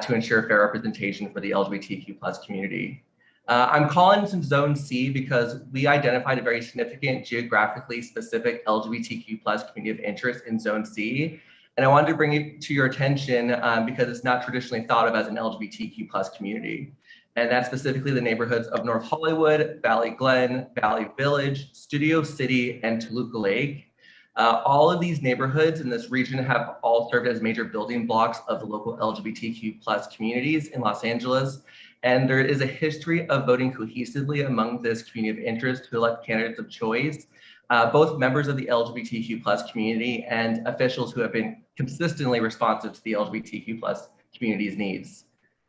[SPEAKER 12] to ensure fair representation for the LGBTQ+ community. I'm calling this Zone C because we identified a very significant geographically specific LGBTQ+ community of interest in Zone C. And I wanted to bring it to your attention because it's not traditionally thought of as an LGBTQ+ community. And that's specifically the neighborhoods of North Hollywood, Valley Glen, Valley Village, Studio City, and Toluca Lake. All of these neighborhoods in this region have all served as major building blocks of the local LGBTQ+ communities in Los Angeles. And there is a history of voting cohesively among this community of interest to elect candidates of choice, both members of the LGBTQ+ community and officials who have been consistently responsive to the LGBTQ+ community's needs.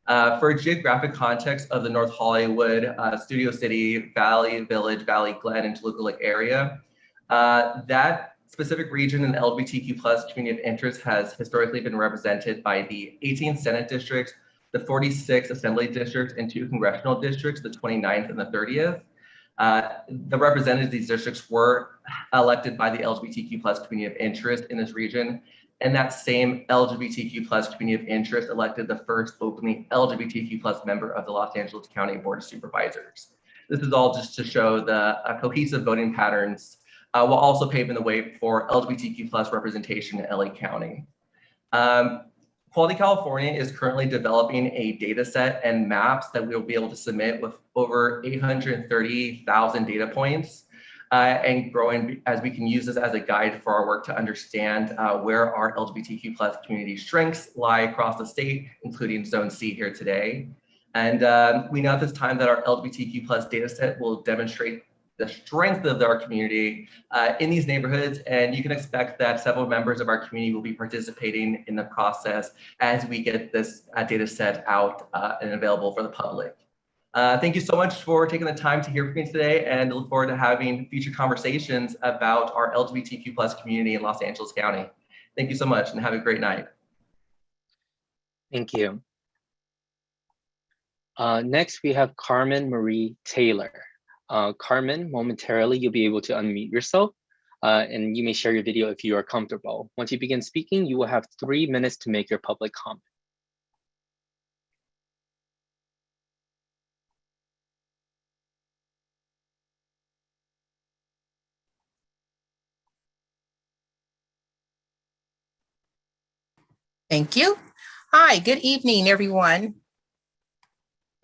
[SPEAKER 12] For a geographic context of the North Hollywood, Studio City, Valley Village, Valley Glen, and Toluca Lake area, that specific region in the LGBTQ+ community of interest has historically been represented by the 18th Senate districts, the 46 Assembly districts, and 2 congressional districts, the 29th and the 30th. The representatives of these districts were elected by the LGBTQ+ community of interest in this region. and that same LGBTQ plus community of interest elected the first openly LGBTQ plus member of the Los Angeles County Board of Supervisors. This is all just to show the cohesive voting patterns while also paving the way for LGBTQ plus representation in LA County. Quality California is currently developing a data set and maps that we'll be able to submit with over 830,000 data points and growing as we can use this as a guide for our work to understand where our LGBTQ plus community strengths lie across the state, including Zone C here today. And we know at this time that our LGBTQ plus data set will demonstrate the strength of our community in these neighborhoods. And you can expect that several members of our community will be participating in the process as we get this data set out and available for the public. Thank you so much for taking the time to hear from me today, and look forward to having future conversations about our LGBTQ plus community in Los Angeles County. Thank you so much and have a great night.
[SPEAKER 1] Thank you. Next, we have Carmen Marie Taylor. Carmen, momentarily, you'll be able to unmute yourself and you may share your video if you are comfortable. Once you begin speaking, you will have 3 minutes to make your public comment.
[SPEAKER 13] Thank you. Hi, good evening, everyone.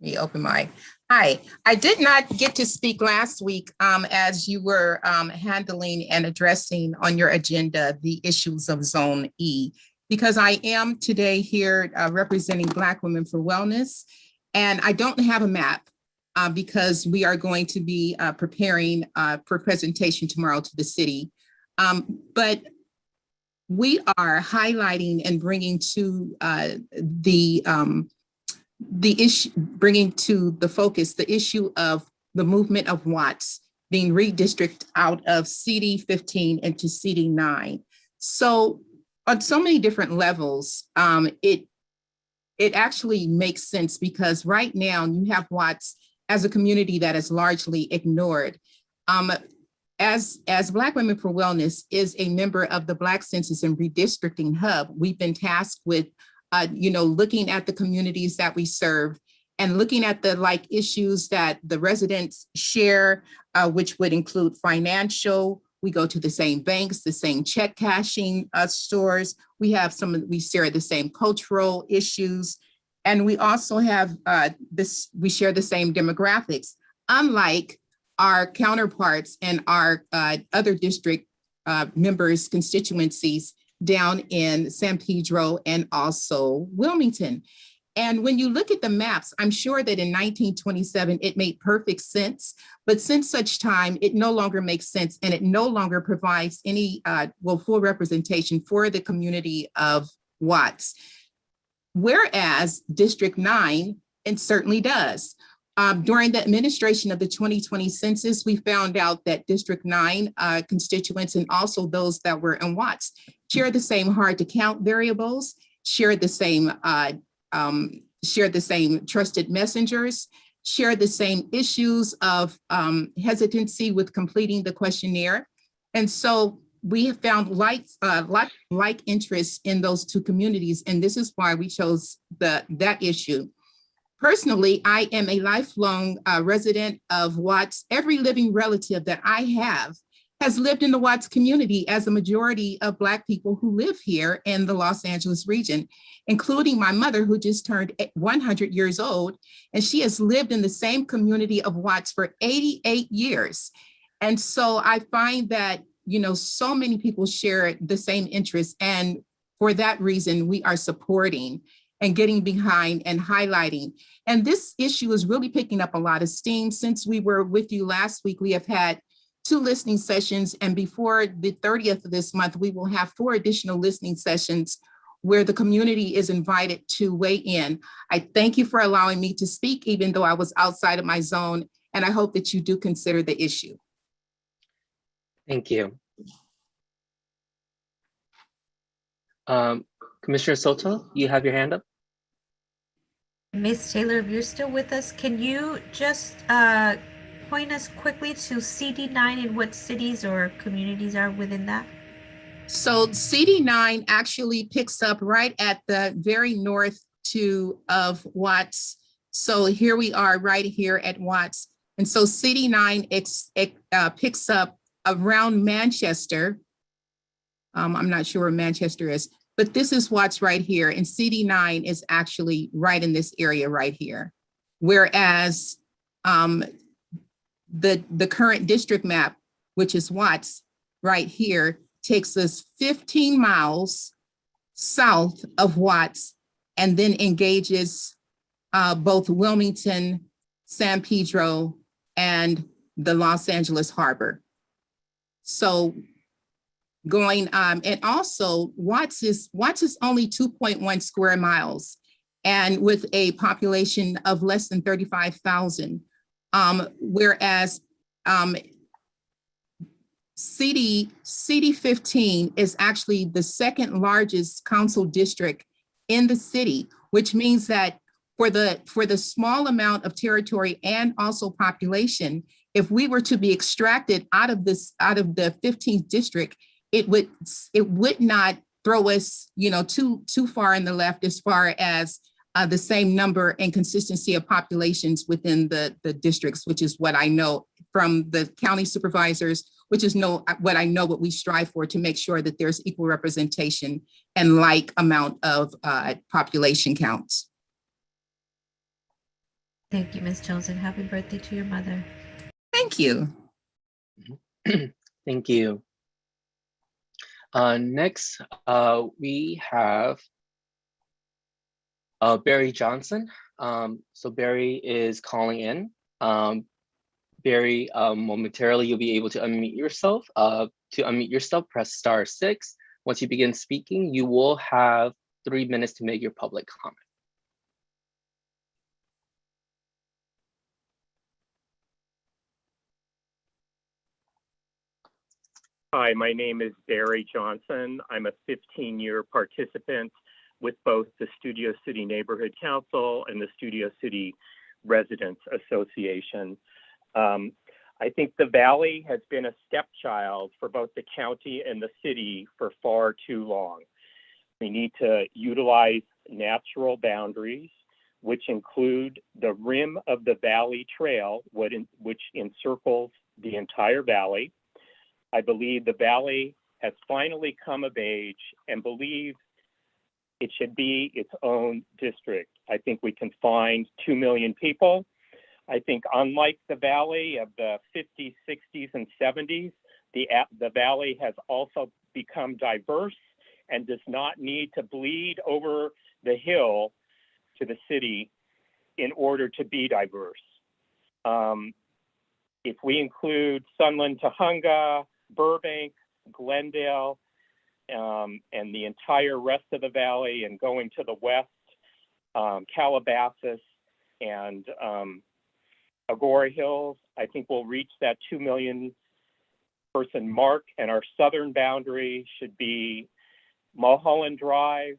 [SPEAKER 13] Let me open my, hi. I did not get to speak last week as you were handling and addressing on your agenda the issues of Zone E, because I am today here representing Black Women for Wellness, and I don't have a map because we are going to be preparing for presentation tomorrow to the city. But we are highlighting and bringing to the issue, bringing to the focus the issue of the movement of Watts being redistricted out of CD 15 into CD 9. So on so many different levels, it actually makes sense, because right now you have Watts as a community that is largely ignored. As Black Women for Wellness is a member of the Black Census and Redistricting Hub, we've been tasked with, looking at the communities that we serve and looking at the like issues that the residents share, which would include financial. We go to the same banks, the same check cashing stores. We share the same cultural issues, and we also have we share the same demographics, unlike our counterparts and our other district members' constituencies down in San Pedro and also Wilmington. And when you look at the maps, I'm sure that in 1927, it made perfect sense, but since such time, it no longer makes sense, and it no longer provides any full representation for the community of Watts. Whereas District 9, it certainly does. During the administration of the 2020 census, we found out that District 9 constituents and also those that were in Watts share the same hard to count variables, share the same trusted messengers, share the same issues of hesitancy with completing the questionnaire. And so we have found like interests in those two communities, and this is why we chose that issue. Personally, I am a lifelong resident of Watts. Every living relative that I have has lived in the Watts community, as a majority of Black people who live here in the Los Angeles region, including my mother, who just turned 100 years old, and she has lived in the same community of Watts for 88 years. And so I find that, so many people share the same interests, and for that reason, we are supporting and getting behind and highlighting. And this issue is really picking up a lot of steam. Since we were with you last week, we have had 2 listening sessions, and before the 30th of this month, we will have 4 additional listening sessions where the community is invited to weigh in. I thank you for allowing me to speak, even though I was outside of my zone, and I hope that you do consider the issue.
[SPEAKER 1] Thank you. Commissioner Soto, you have your hand up.
[SPEAKER 4] Ms. Taylor, if you're still with us, can you just point us quickly to CD9 and what cities or communities are within that?
[SPEAKER 13] So CD9 actually picks up right at the very north of Watts. So here we are right here at Watts. And so CD9 picks up around Manchester. I'm not sure where Manchester is, but this is Watts right here. And CD9 is actually right in this area right here. Whereas the current district map, which is Watts right here, takes us 15 miles south of Watts and then engages both Wilmington, San Pedro, and the Los Angeles Harbor. So going, and also Watts is only 2.1 square miles and with a population of less than 35,000. Whereas CD15 is actually the second largest council district in the city, which means that for the small amount of territory and also population, if we were to be extracted out of the 15th district, it would not throw us, too far in the left as far as the same number and consistency of populations within the districts, which is what I know from the county supervisors, which is what we strive for, to make sure that there's equal representation and like amount of population counts.
[SPEAKER 4] Thank you, Ms. Jones, and happy birthday to your mother.
[SPEAKER 13] Thank you.
[SPEAKER 1] Thank you. Next, we have Barry Johnson. So Barry is calling in. Barry, momentarily you'll be able to unmute yourself. To unmute yourself, press *6. Once you begin speaking, you will have 3 minutes to make your public comment.
[SPEAKER 14] Hi, my name is Barry Johnson. I'm a 15-year participant with both the Studio City Neighborhood Council and the Studio City Residents Association. I think the Valley has been a stepchild for both the county and the city for far too long. We need to utilize natural boundaries, which include the rim of the Valley Trail, which encircles the entire Valley. I believe the Valley has finally come of age and believe it should be its own district. I think we can find 2 million people. I think unlike the Valley of the 50s, 60s, and 70s, the Valley has also become diverse and does not need to bleed over the hill to the city in order to be diverse. If we include Sunland, Tahunga, Burbank, Glendale, and the entire rest of the Valley, and going to the west, Calabasas and Agora Hills, I think we'll reach that 2 million person mark, and our southern boundary should be Mulholland Drive,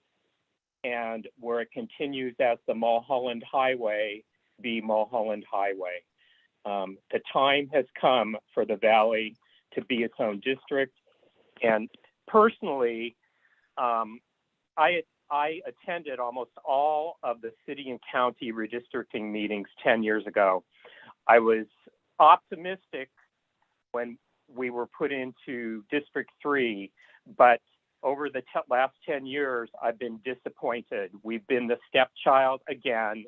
[SPEAKER 14] and where it continues as the Mulholland Highway, be Mulholland Highway. The time has come for the Valley to be its own district. And personally, I attended almost all of the city and county redistricting meetings 10 years ago. I was optimistic when we were put into District 3, but over the last 10 years, I've been disappointed. We've been the stepchild again,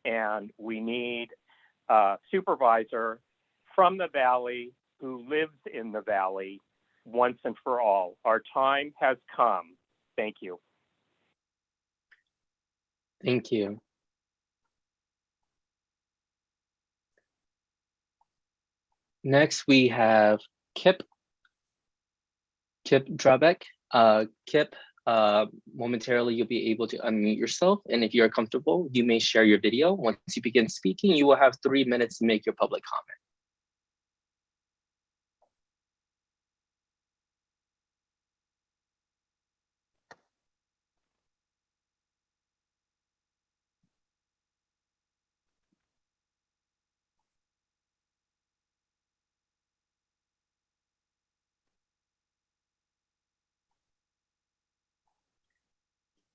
[SPEAKER 14] and we need a supervisor from the Valley who lives in the Valley once and for all. Our time has come. Thank you.
[SPEAKER 1] Thank you. Next, we have Kip Drabeck. Kip, momentarily you'll be able to unmute yourself, and if you're comfortable, you may share your video. Once you begin speaking, you will have 3 minutes to make your public comment.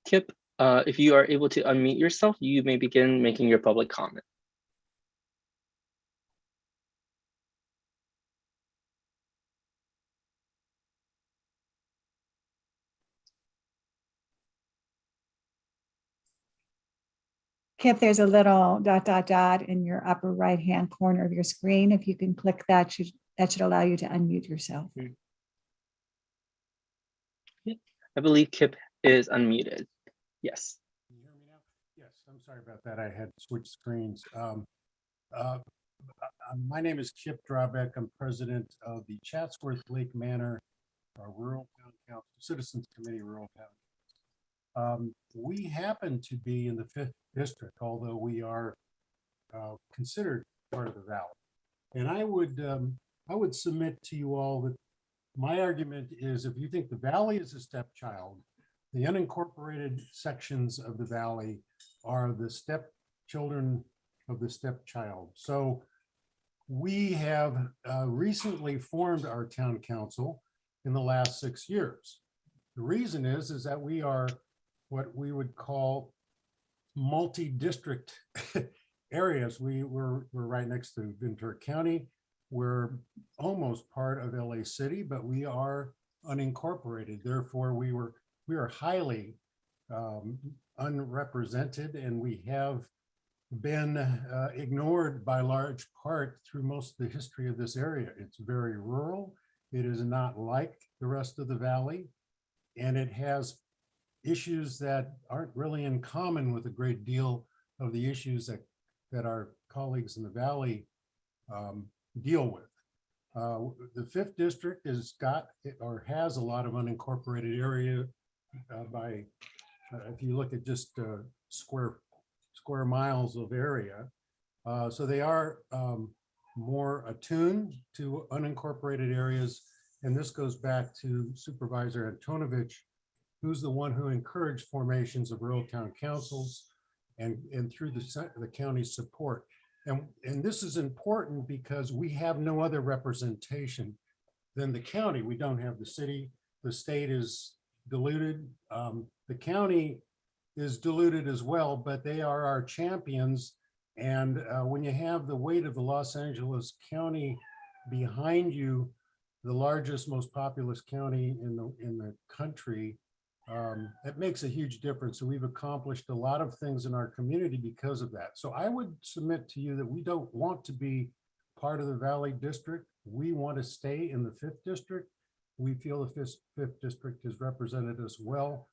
[SPEAKER 1] Kip, if you are able to unmute yourself, you may begin making your public comment.
[SPEAKER 15] Kip, there's a little ... in your upper right-hand corner of your screen. If you can click that, that should allow you to unmute yourself.
[SPEAKER 1] I believe Kip is unmuted. Yes.
[SPEAKER 16] Can you hear me now? Yes, I'm sorry about that. I had switched screens. My name is Kip Drabeck. I'm president of the Chatsworth Lake Manor Rural Town Council, Citizens Committee Rural Town. We happen to be in the 5th district, although we are considered part of the valley. And I would submit to you all that my argument is, if you think the valley is a stepchild, the unincorporated sections of the valley are the stepchildren of the stepchild. So we have recently formed our town council in the last 6 years. The reason is that we are what we would call multi-district areas. We're right next to Ventura County. We're almost part of LA City, but we are unincorporated. Therefore, we are highly unrepresented, and we have been ignored by large part through most of the history of this area. It's very rural. It is not like the rest of the valley, and it has issues that aren't really in common with a great deal of the issues that our colleagues in the valley deal with. The 5th district has has a lot of unincorporated area by, if you look at just square miles of area. So they are more attuned to unincorporated areas. And this goes back to Supervisor Antonovich, who's the one who encouraged formations of rural town councils and through the county's support. And this is important because we have no other representation than the county. We don't have the city. The state is diluted. The county is diluted as well, but they are our champions. And when you have the weight of the Los Angeles County behind you, the largest, most populous county in the country, it makes a huge difference. So we've accomplished a lot of things in our community because of that. So I would submit to you that we don't want to be part of the Valley District. We want to stay in the 5th district. We feel the 5th district has represented us well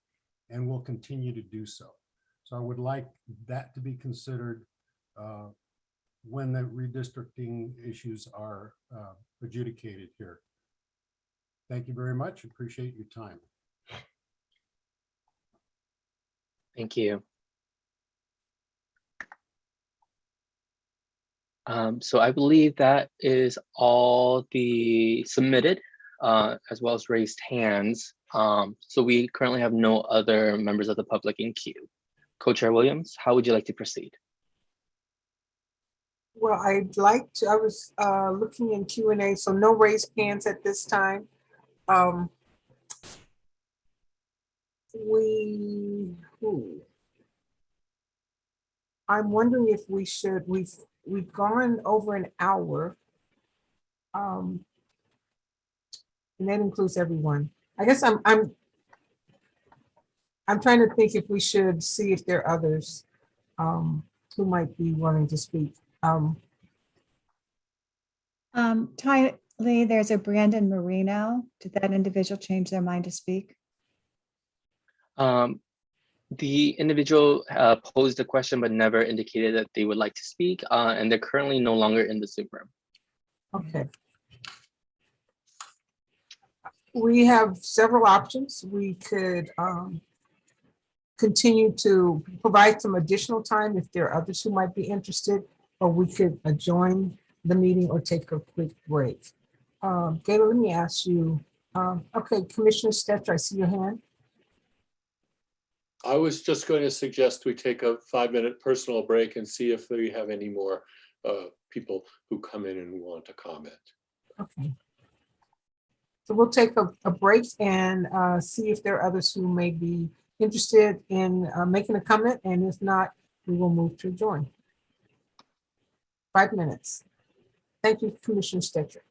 [SPEAKER 16] and will continue to do so. So I would like that to be considered when the redistricting issues are adjudicated here. Thank you very much. Appreciate your time.
[SPEAKER 1] Thank you. So I believe that is all the submitted as well as raised hands. So we currently have no other members of the public in queue. Co-Chair Williams, how would you like to proceed?
[SPEAKER 2] Well, I'd like to, I was looking in Q&A, so no raised hands at this time. I'm wondering if we should, we've gone over an hour. And that includes everyone. I guess I'm trying to think if we should see if there are others who might be wanting to speak.
[SPEAKER 15] Ty Lee, there's a Brandon Marino. Did that individual change their mind to speak?
[SPEAKER 1] The individual posed a question but never indicated that they would like to speak, and they're currently no longer in the Zoom room.
[SPEAKER 2] Okay. We have several options. We could continue to provide some additional time if there are others who might be interested, or we could join the meeting or take a quick break. Gator, let me ask you. Okay, Commissioner Stetcher, I see your hand.
[SPEAKER 9] I was just going to suggest we take a 5-minute personal break and see if we have any more people who come in and want to comment.
[SPEAKER 2] Okay. So we'll take a break and see if there are others who may be interested in making a comment? And if not, we will move to adjourn. 5 minutes. Thank you, Commissioner Stetcher.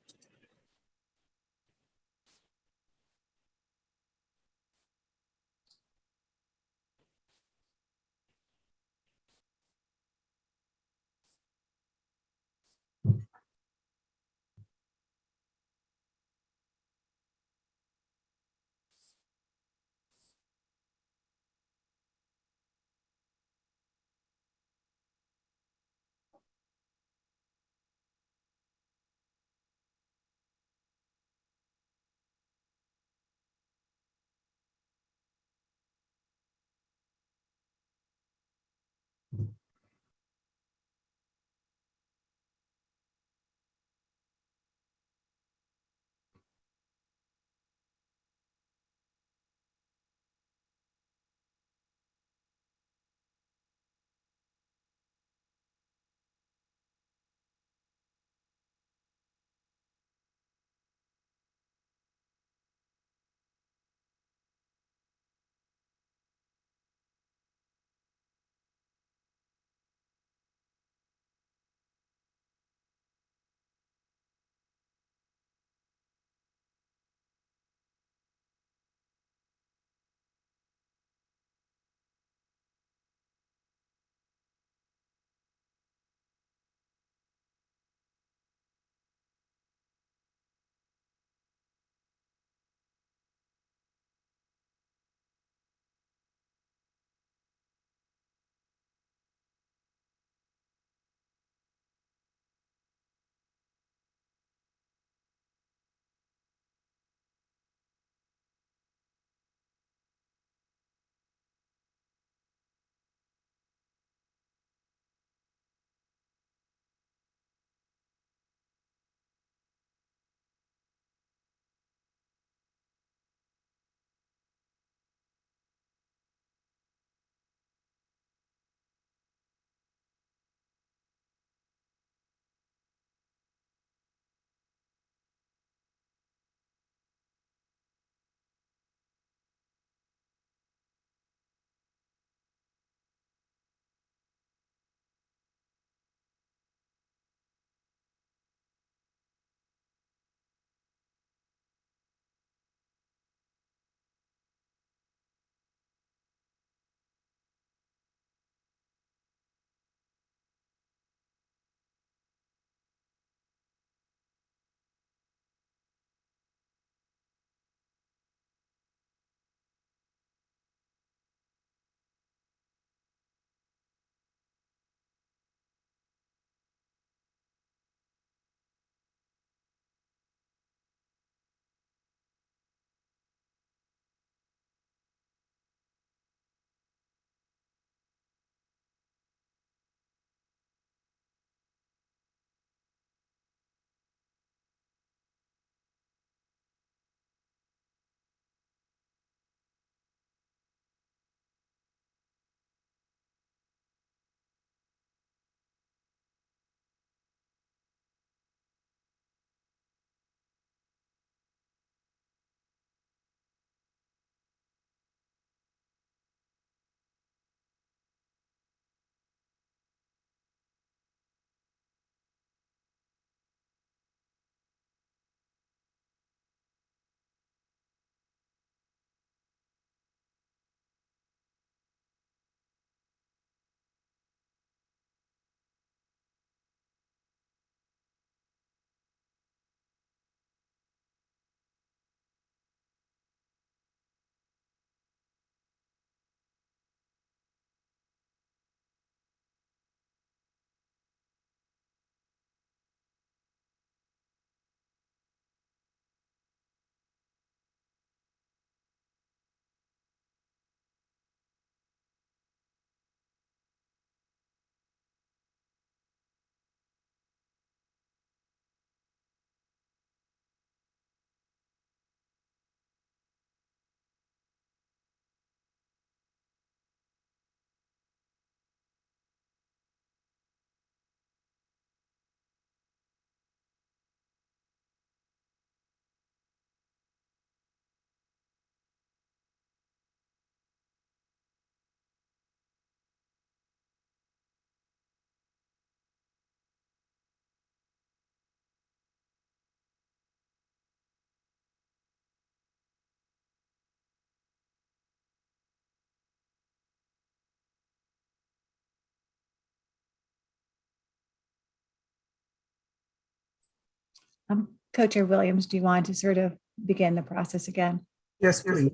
[SPEAKER 15] Co-Chair Williams, do you want to sort of begin the process again?
[SPEAKER 2] Yes, please.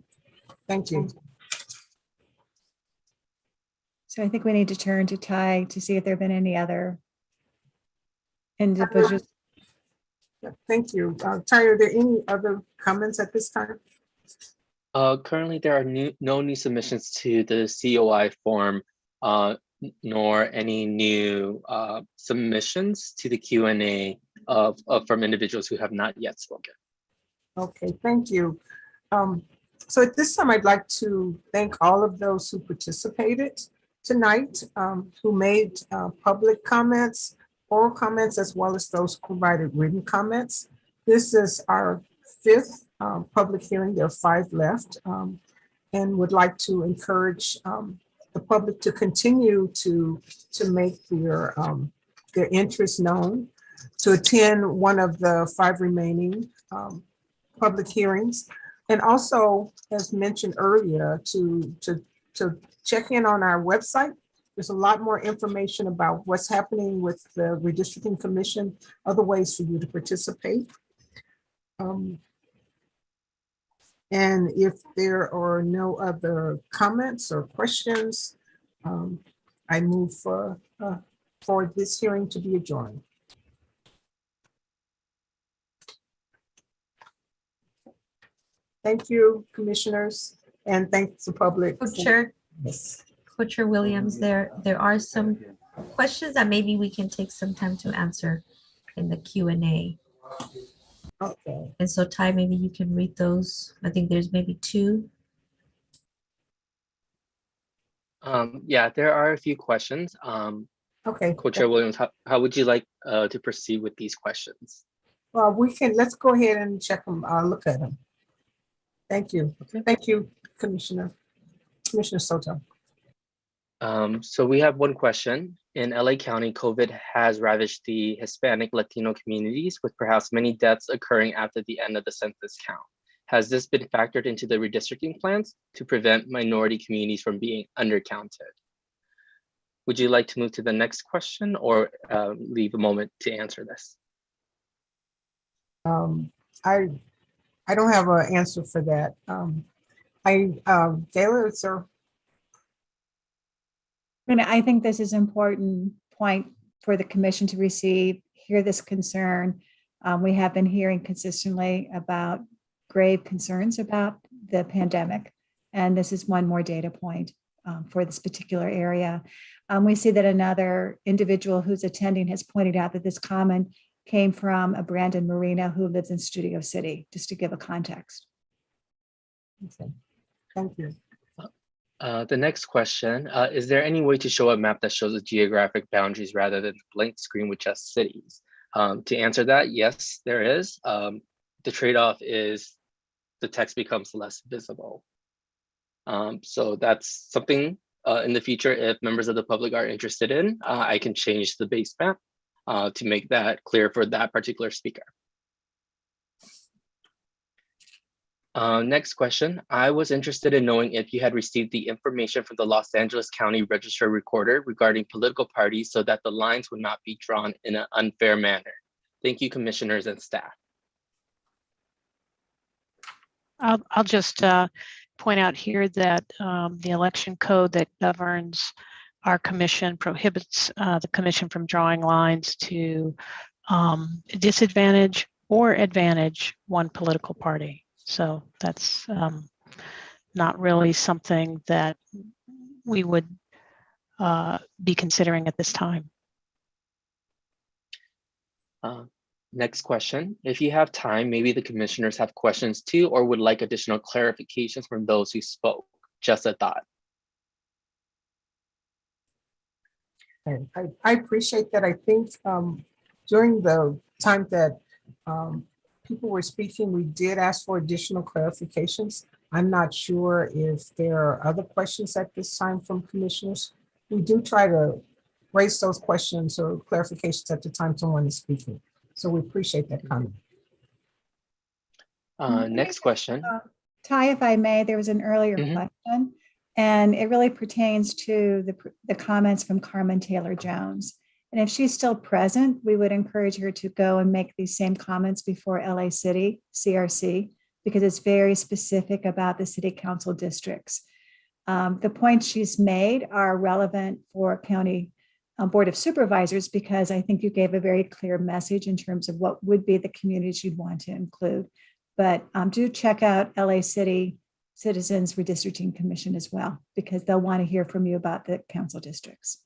[SPEAKER 2] Thank you.
[SPEAKER 15] So I think we need to turn to Ty to see if there have been any other individuals.
[SPEAKER 2] Yeah, thank you. Ty, are there any other comments at this time?
[SPEAKER 1] Currently, there are no new submissions to the COI form, nor any new submissions to the Q&A from individuals who have not yet spoken.
[SPEAKER 2] Okay, thank you. So at this time, I'd like to thank all of those who participated tonight, who made public comments, oral comments, as well as those who provided written comments. This is our fifth public hearing. There are 5 left, and would like to encourage the public to continue to make their interest known, to attend one of the 5 remaining public hearings, and also, as mentioned earlier, to check in on our website. There's a lot more information about what's happening with the Redistricting Commission, other ways for you to participate. And if there are no other comments or questions, I move for this hearing to be adjourned. Thank you, commissioners, and thanks to public.
[SPEAKER 4] Co-Chair,
[SPEAKER 2] Yes.
[SPEAKER 4] Co-Chair Williams, there are some questions that maybe we can take some time to answer in the Q&A.
[SPEAKER 2] Okay.
[SPEAKER 4] And so Ty, maybe you can read those. I think there's maybe 2.
[SPEAKER 1] Yeah, there are a few questions.
[SPEAKER 2] Okay.
[SPEAKER 1] Co-Chair Williams, how would you like to proceed with these questions?
[SPEAKER 2] Well, let's go ahead and check them, look at them. Thank you.
[SPEAKER 1] Okay.
[SPEAKER 2] Thank you, Commissioner Soto.
[SPEAKER 1] So we have one question. In LA County, COVID has ravaged the Hispanic Latino communities, with perhaps many deaths occurring after the end of the census count. Has this been factored into the redistricting plans to prevent minority communities from being undercounted? Would you like to move to the next question, or leave a moment to answer this?
[SPEAKER 2] I don't have an answer for that. Taylor, sir.
[SPEAKER 15] I think this is an important point for the commission to hear this concern. We have been hearing consistently about grave concerns about the pandemic, and this is one more data point for this particular area. We see that another individual who's attending has pointed out that this comment came from a Brandon Marina who lives in Studio City, just to give a context.
[SPEAKER 2] Okay. Thank you.
[SPEAKER 1] The next question, is there any way to show a map that shows the geographic boundaries rather than the blank screen with just cities? To answer that, yes, there is. The trade-off is the text becomes less visible. So that's something in the future, if members of the public are interested in, I can change the base map to make that clear for that particular speaker. Next question. I was interested in knowing if you had received the information from the Los Angeles County Register Recorder regarding political parties so that the lines would not be drawn in an unfair manner. Thank you, commissioners and staff.
[SPEAKER 17] I'll just point out here that the election code that governs our commission prohibits the commission from drawing lines to disadvantage or advantage one political party. So that's not really something that we would be considering at this time.
[SPEAKER 1] Next question. If you have time, maybe the commissioners have questions too, or would like additional clarifications from those who spoke. Just a thought.
[SPEAKER 2] I appreciate that. I think during the time that people were speaking, we did ask for additional clarifications. I'm not sure if there are other questions at this time from commissioners. We do try to raise those questions or clarifications at the time someone is speaking. So we appreciate that comment.
[SPEAKER 1] Next question.
[SPEAKER 15] Ty, if I may, there was an earlier question, and it really pertains to the comments from Carmen Taylor-Jones. And if she's still present, we would encourage her to go and make these same comments before LA City, CRC, because it's very specific about the city council districts. The points she's made are relevant for county Board of Supervisors, because I think you gave a very clear message in terms of what would be the communities you'd want to include. But do check out LA City Citizens Redistricting Commission as well, because they'll want to hear from you about the council districts.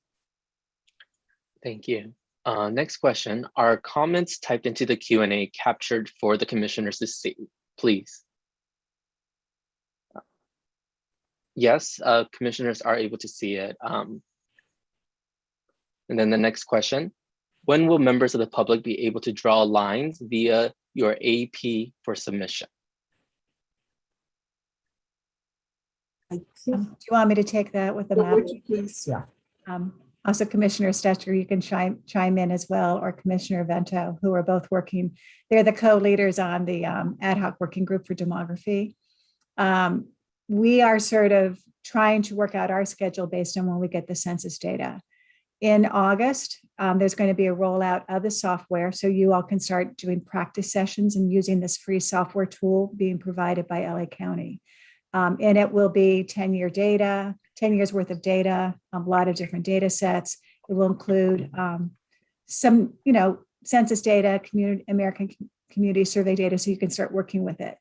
[SPEAKER 1] Thank you. Next question, are comments typed into the Q&A captured for the commissioners to see, please? Yes, commissioners are able to see it. And then the next question, when will members of the public be able to draw lines via your AP for submission?
[SPEAKER 2] I
[SPEAKER 15] Do
[SPEAKER 2] think,
[SPEAKER 15] you want me to take that with the map?
[SPEAKER 2] would you please? Yeah.
[SPEAKER 15] Also, Commissioner Stetcher, you can chime in as well, or Commissioner Vento, who are both working. They're the co-leaders on the ad hoc working group for demography. We are sort of trying to work out our schedule based on when we get the census data. In August, there's going to be a rollout of the software, so you all can start doing practice sessions and using this free software tool being provided by LA County. And it will be 10-year data, 10 years worth of data, a lot of different data sets. It will include some, census data, American Community Survey data, so you can start working with it.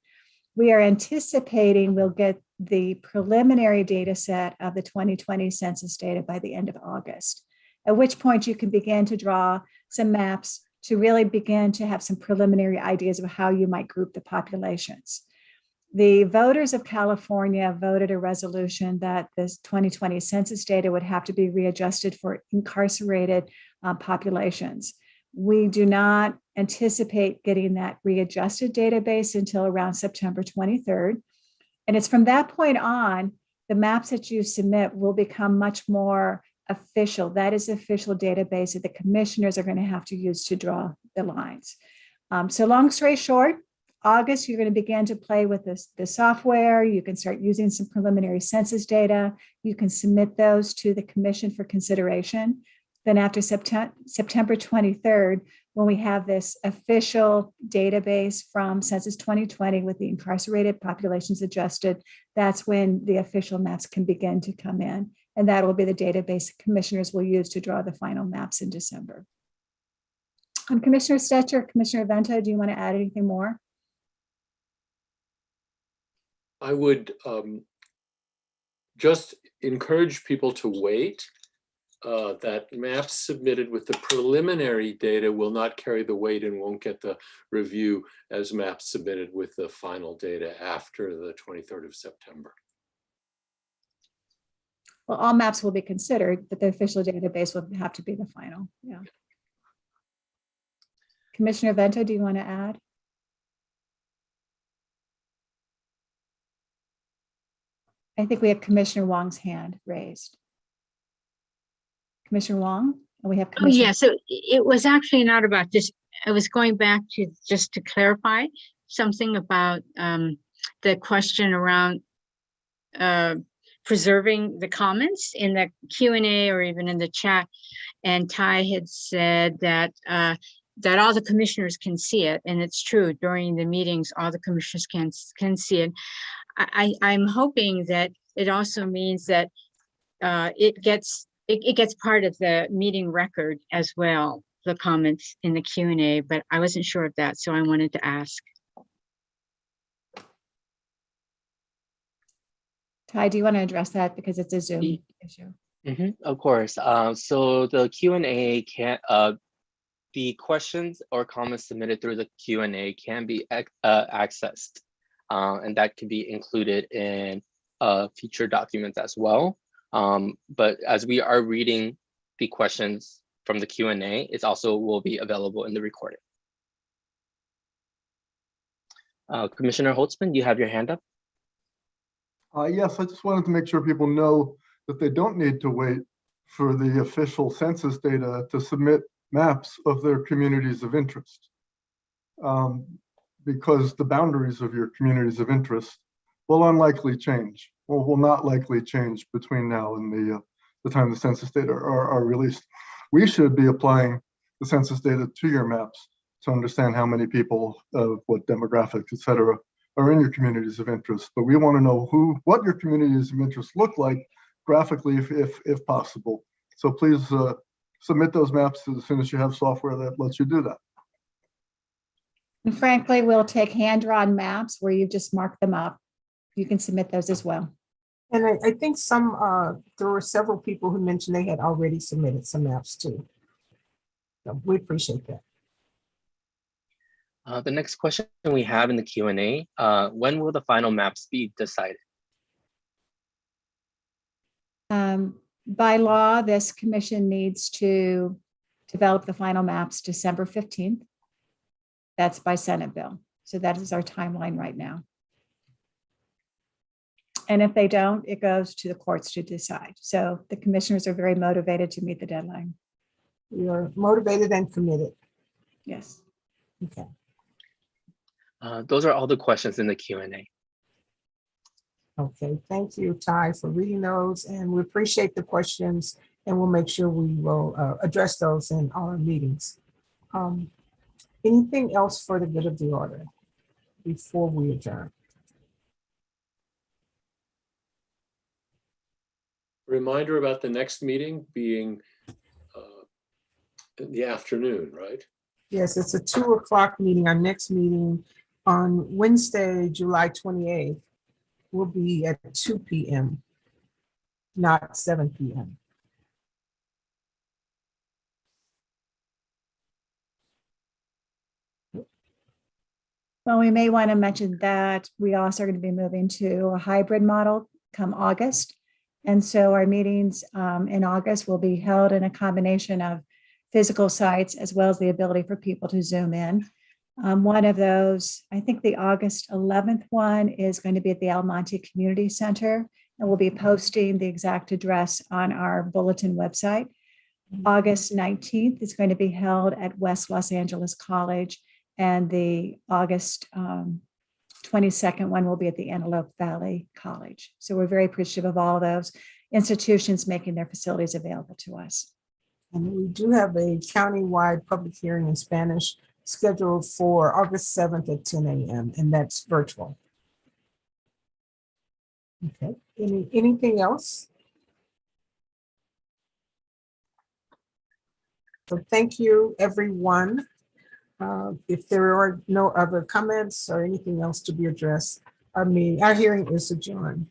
[SPEAKER 15] We are anticipating we'll get the preliminary data set of the 2020 census data by the end of August, at which point you can begin to draw some maps to really begin to have some preliminary ideas of how you might group the populations. The voters of California voted a resolution that this 2020 census data would have to be readjusted for incarcerated populations. We do not anticipate getting that readjusted database until around September 23rd. And it's from that point on, the maps that you submit will become much more official. That is the official database that the commissioners are going to have to use to draw the lines. So long story short, August, you're going to begin to play with the software. You can start using some preliminary census data. You can submit those to the commission for consideration. Then after September 23rd, when we have this official database from Census 2020 with the incarcerated populations adjusted, that's when the official maps can begin to come in. And that will be the database commissioners will use to draw the final maps in December. Commissioner Stetcher, Commissioner Vento, do you want to add anything more?
[SPEAKER 9] I would just encourage people to wait. That maps submitted with the preliminary data will not carry the weight and won't get the review as maps submitted with the final data after the 23rd of September.
[SPEAKER 15] Well, all maps will be considered, but the official database will have to be the final. Yeah. Commissioner Vento, do you want to add? I think we have Commissioner Wong's hand raised. Commissioner Wong, and we have Commissioner.
[SPEAKER 18] Oh, yeah, so it was actually not about this. I was going back to just to clarify something about the question around preserving the comments in the Q&A or even in the chat. And Ty had said that that all the commissioners can see it, and it's true. During the meetings, all the commissioners can see it. I'm hoping that it also means that it gets part of the meeting record as well, the comments in the Q&A, but I wasn't sure of that, so I wanted to ask.
[SPEAKER 15] Ty, do you want to address that because it's a Zoom issue?
[SPEAKER 1] Of course. So the Q&A can the questions or comments submitted through the Q&A can be accessed, and that can be included in future documents as well. But as we are reading the questions from the Q&A, it also will be available in the recording. Commissioner Holtzman, you have your hand up.
[SPEAKER 19] Yes, I just wanted to make sure people know that they don't need to wait for the official census data to submit maps of their communities of interest, because the boundaries of your communities of interest will unlikely change, or will not likely change between now and the time the census data are released. we should be applying the census data to your maps to understand how many people, what demographics, et cetera, are in your communities of interest. But we want to know what your communities of interest look like graphically, if possible. So please submit those maps as soon as you have software that lets you do that.
[SPEAKER 15] And frankly, we'll take hand-drawn maps where you just mark them up. You can submit those as well.
[SPEAKER 2] And I think there were several people who mentioned they had already submitted some maps too. So we appreciate that.
[SPEAKER 1] The next question we have in the Q&A, when will the final maps be decided?
[SPEAKER 15] By law, this commission needs to develop the final maps December 15th. That's by Senate bill. So that is our timeline right now. And if they don't, it goes to the courts to decide. So the commissioners are very motivated to meet the deadline.
[SPEAKER 2] We are motivated and committed.
[SPEAKER 15] Yes.
[SPEAKER 2] Okay.
[SPEAKER 1] Those are all the questions in the Q&A.
[SPEAKER 2] Okay, thank you, Ty, for reading those, and we appreciate the questions, and we'll make sure we will address those in our meetings. Anything else for the good of the order before we adjourn?
[SPEAKER 9] Reminder about the next meeting being in the afternoon, right?
[SPEAKER 2] Yes, it's a 2 o'clock meeting. Our next meeting on Wednesday, July 28th, will be at 2 p.m., not 7 p.m.
[SPEAKER 15] Well, we may want to mention that we also are going to be moving to a hybrid model come August. And so our meetings in August will be held in a combination of physical sites as well as the ability for people to Zoom in. One of those, I think the August 11th one is going to be at the Almonte Community Center, and we'll be posting the exact address on our bulletin website. August 19th is going to be held at West Los Angeles College, and the August 22nd one will be at the Antelope Valley College. So we're very appreciative of all those institutions making their facilities available to us.
[SPEAKER 2] And we do have a county-wide public hearing in Spanish scheduled for August 7th at 10 a.m., and that's virtual. Okay, anything else? So thank you, everyone. If there are no other comments or anything else to be addressed, our hearing is adjourned.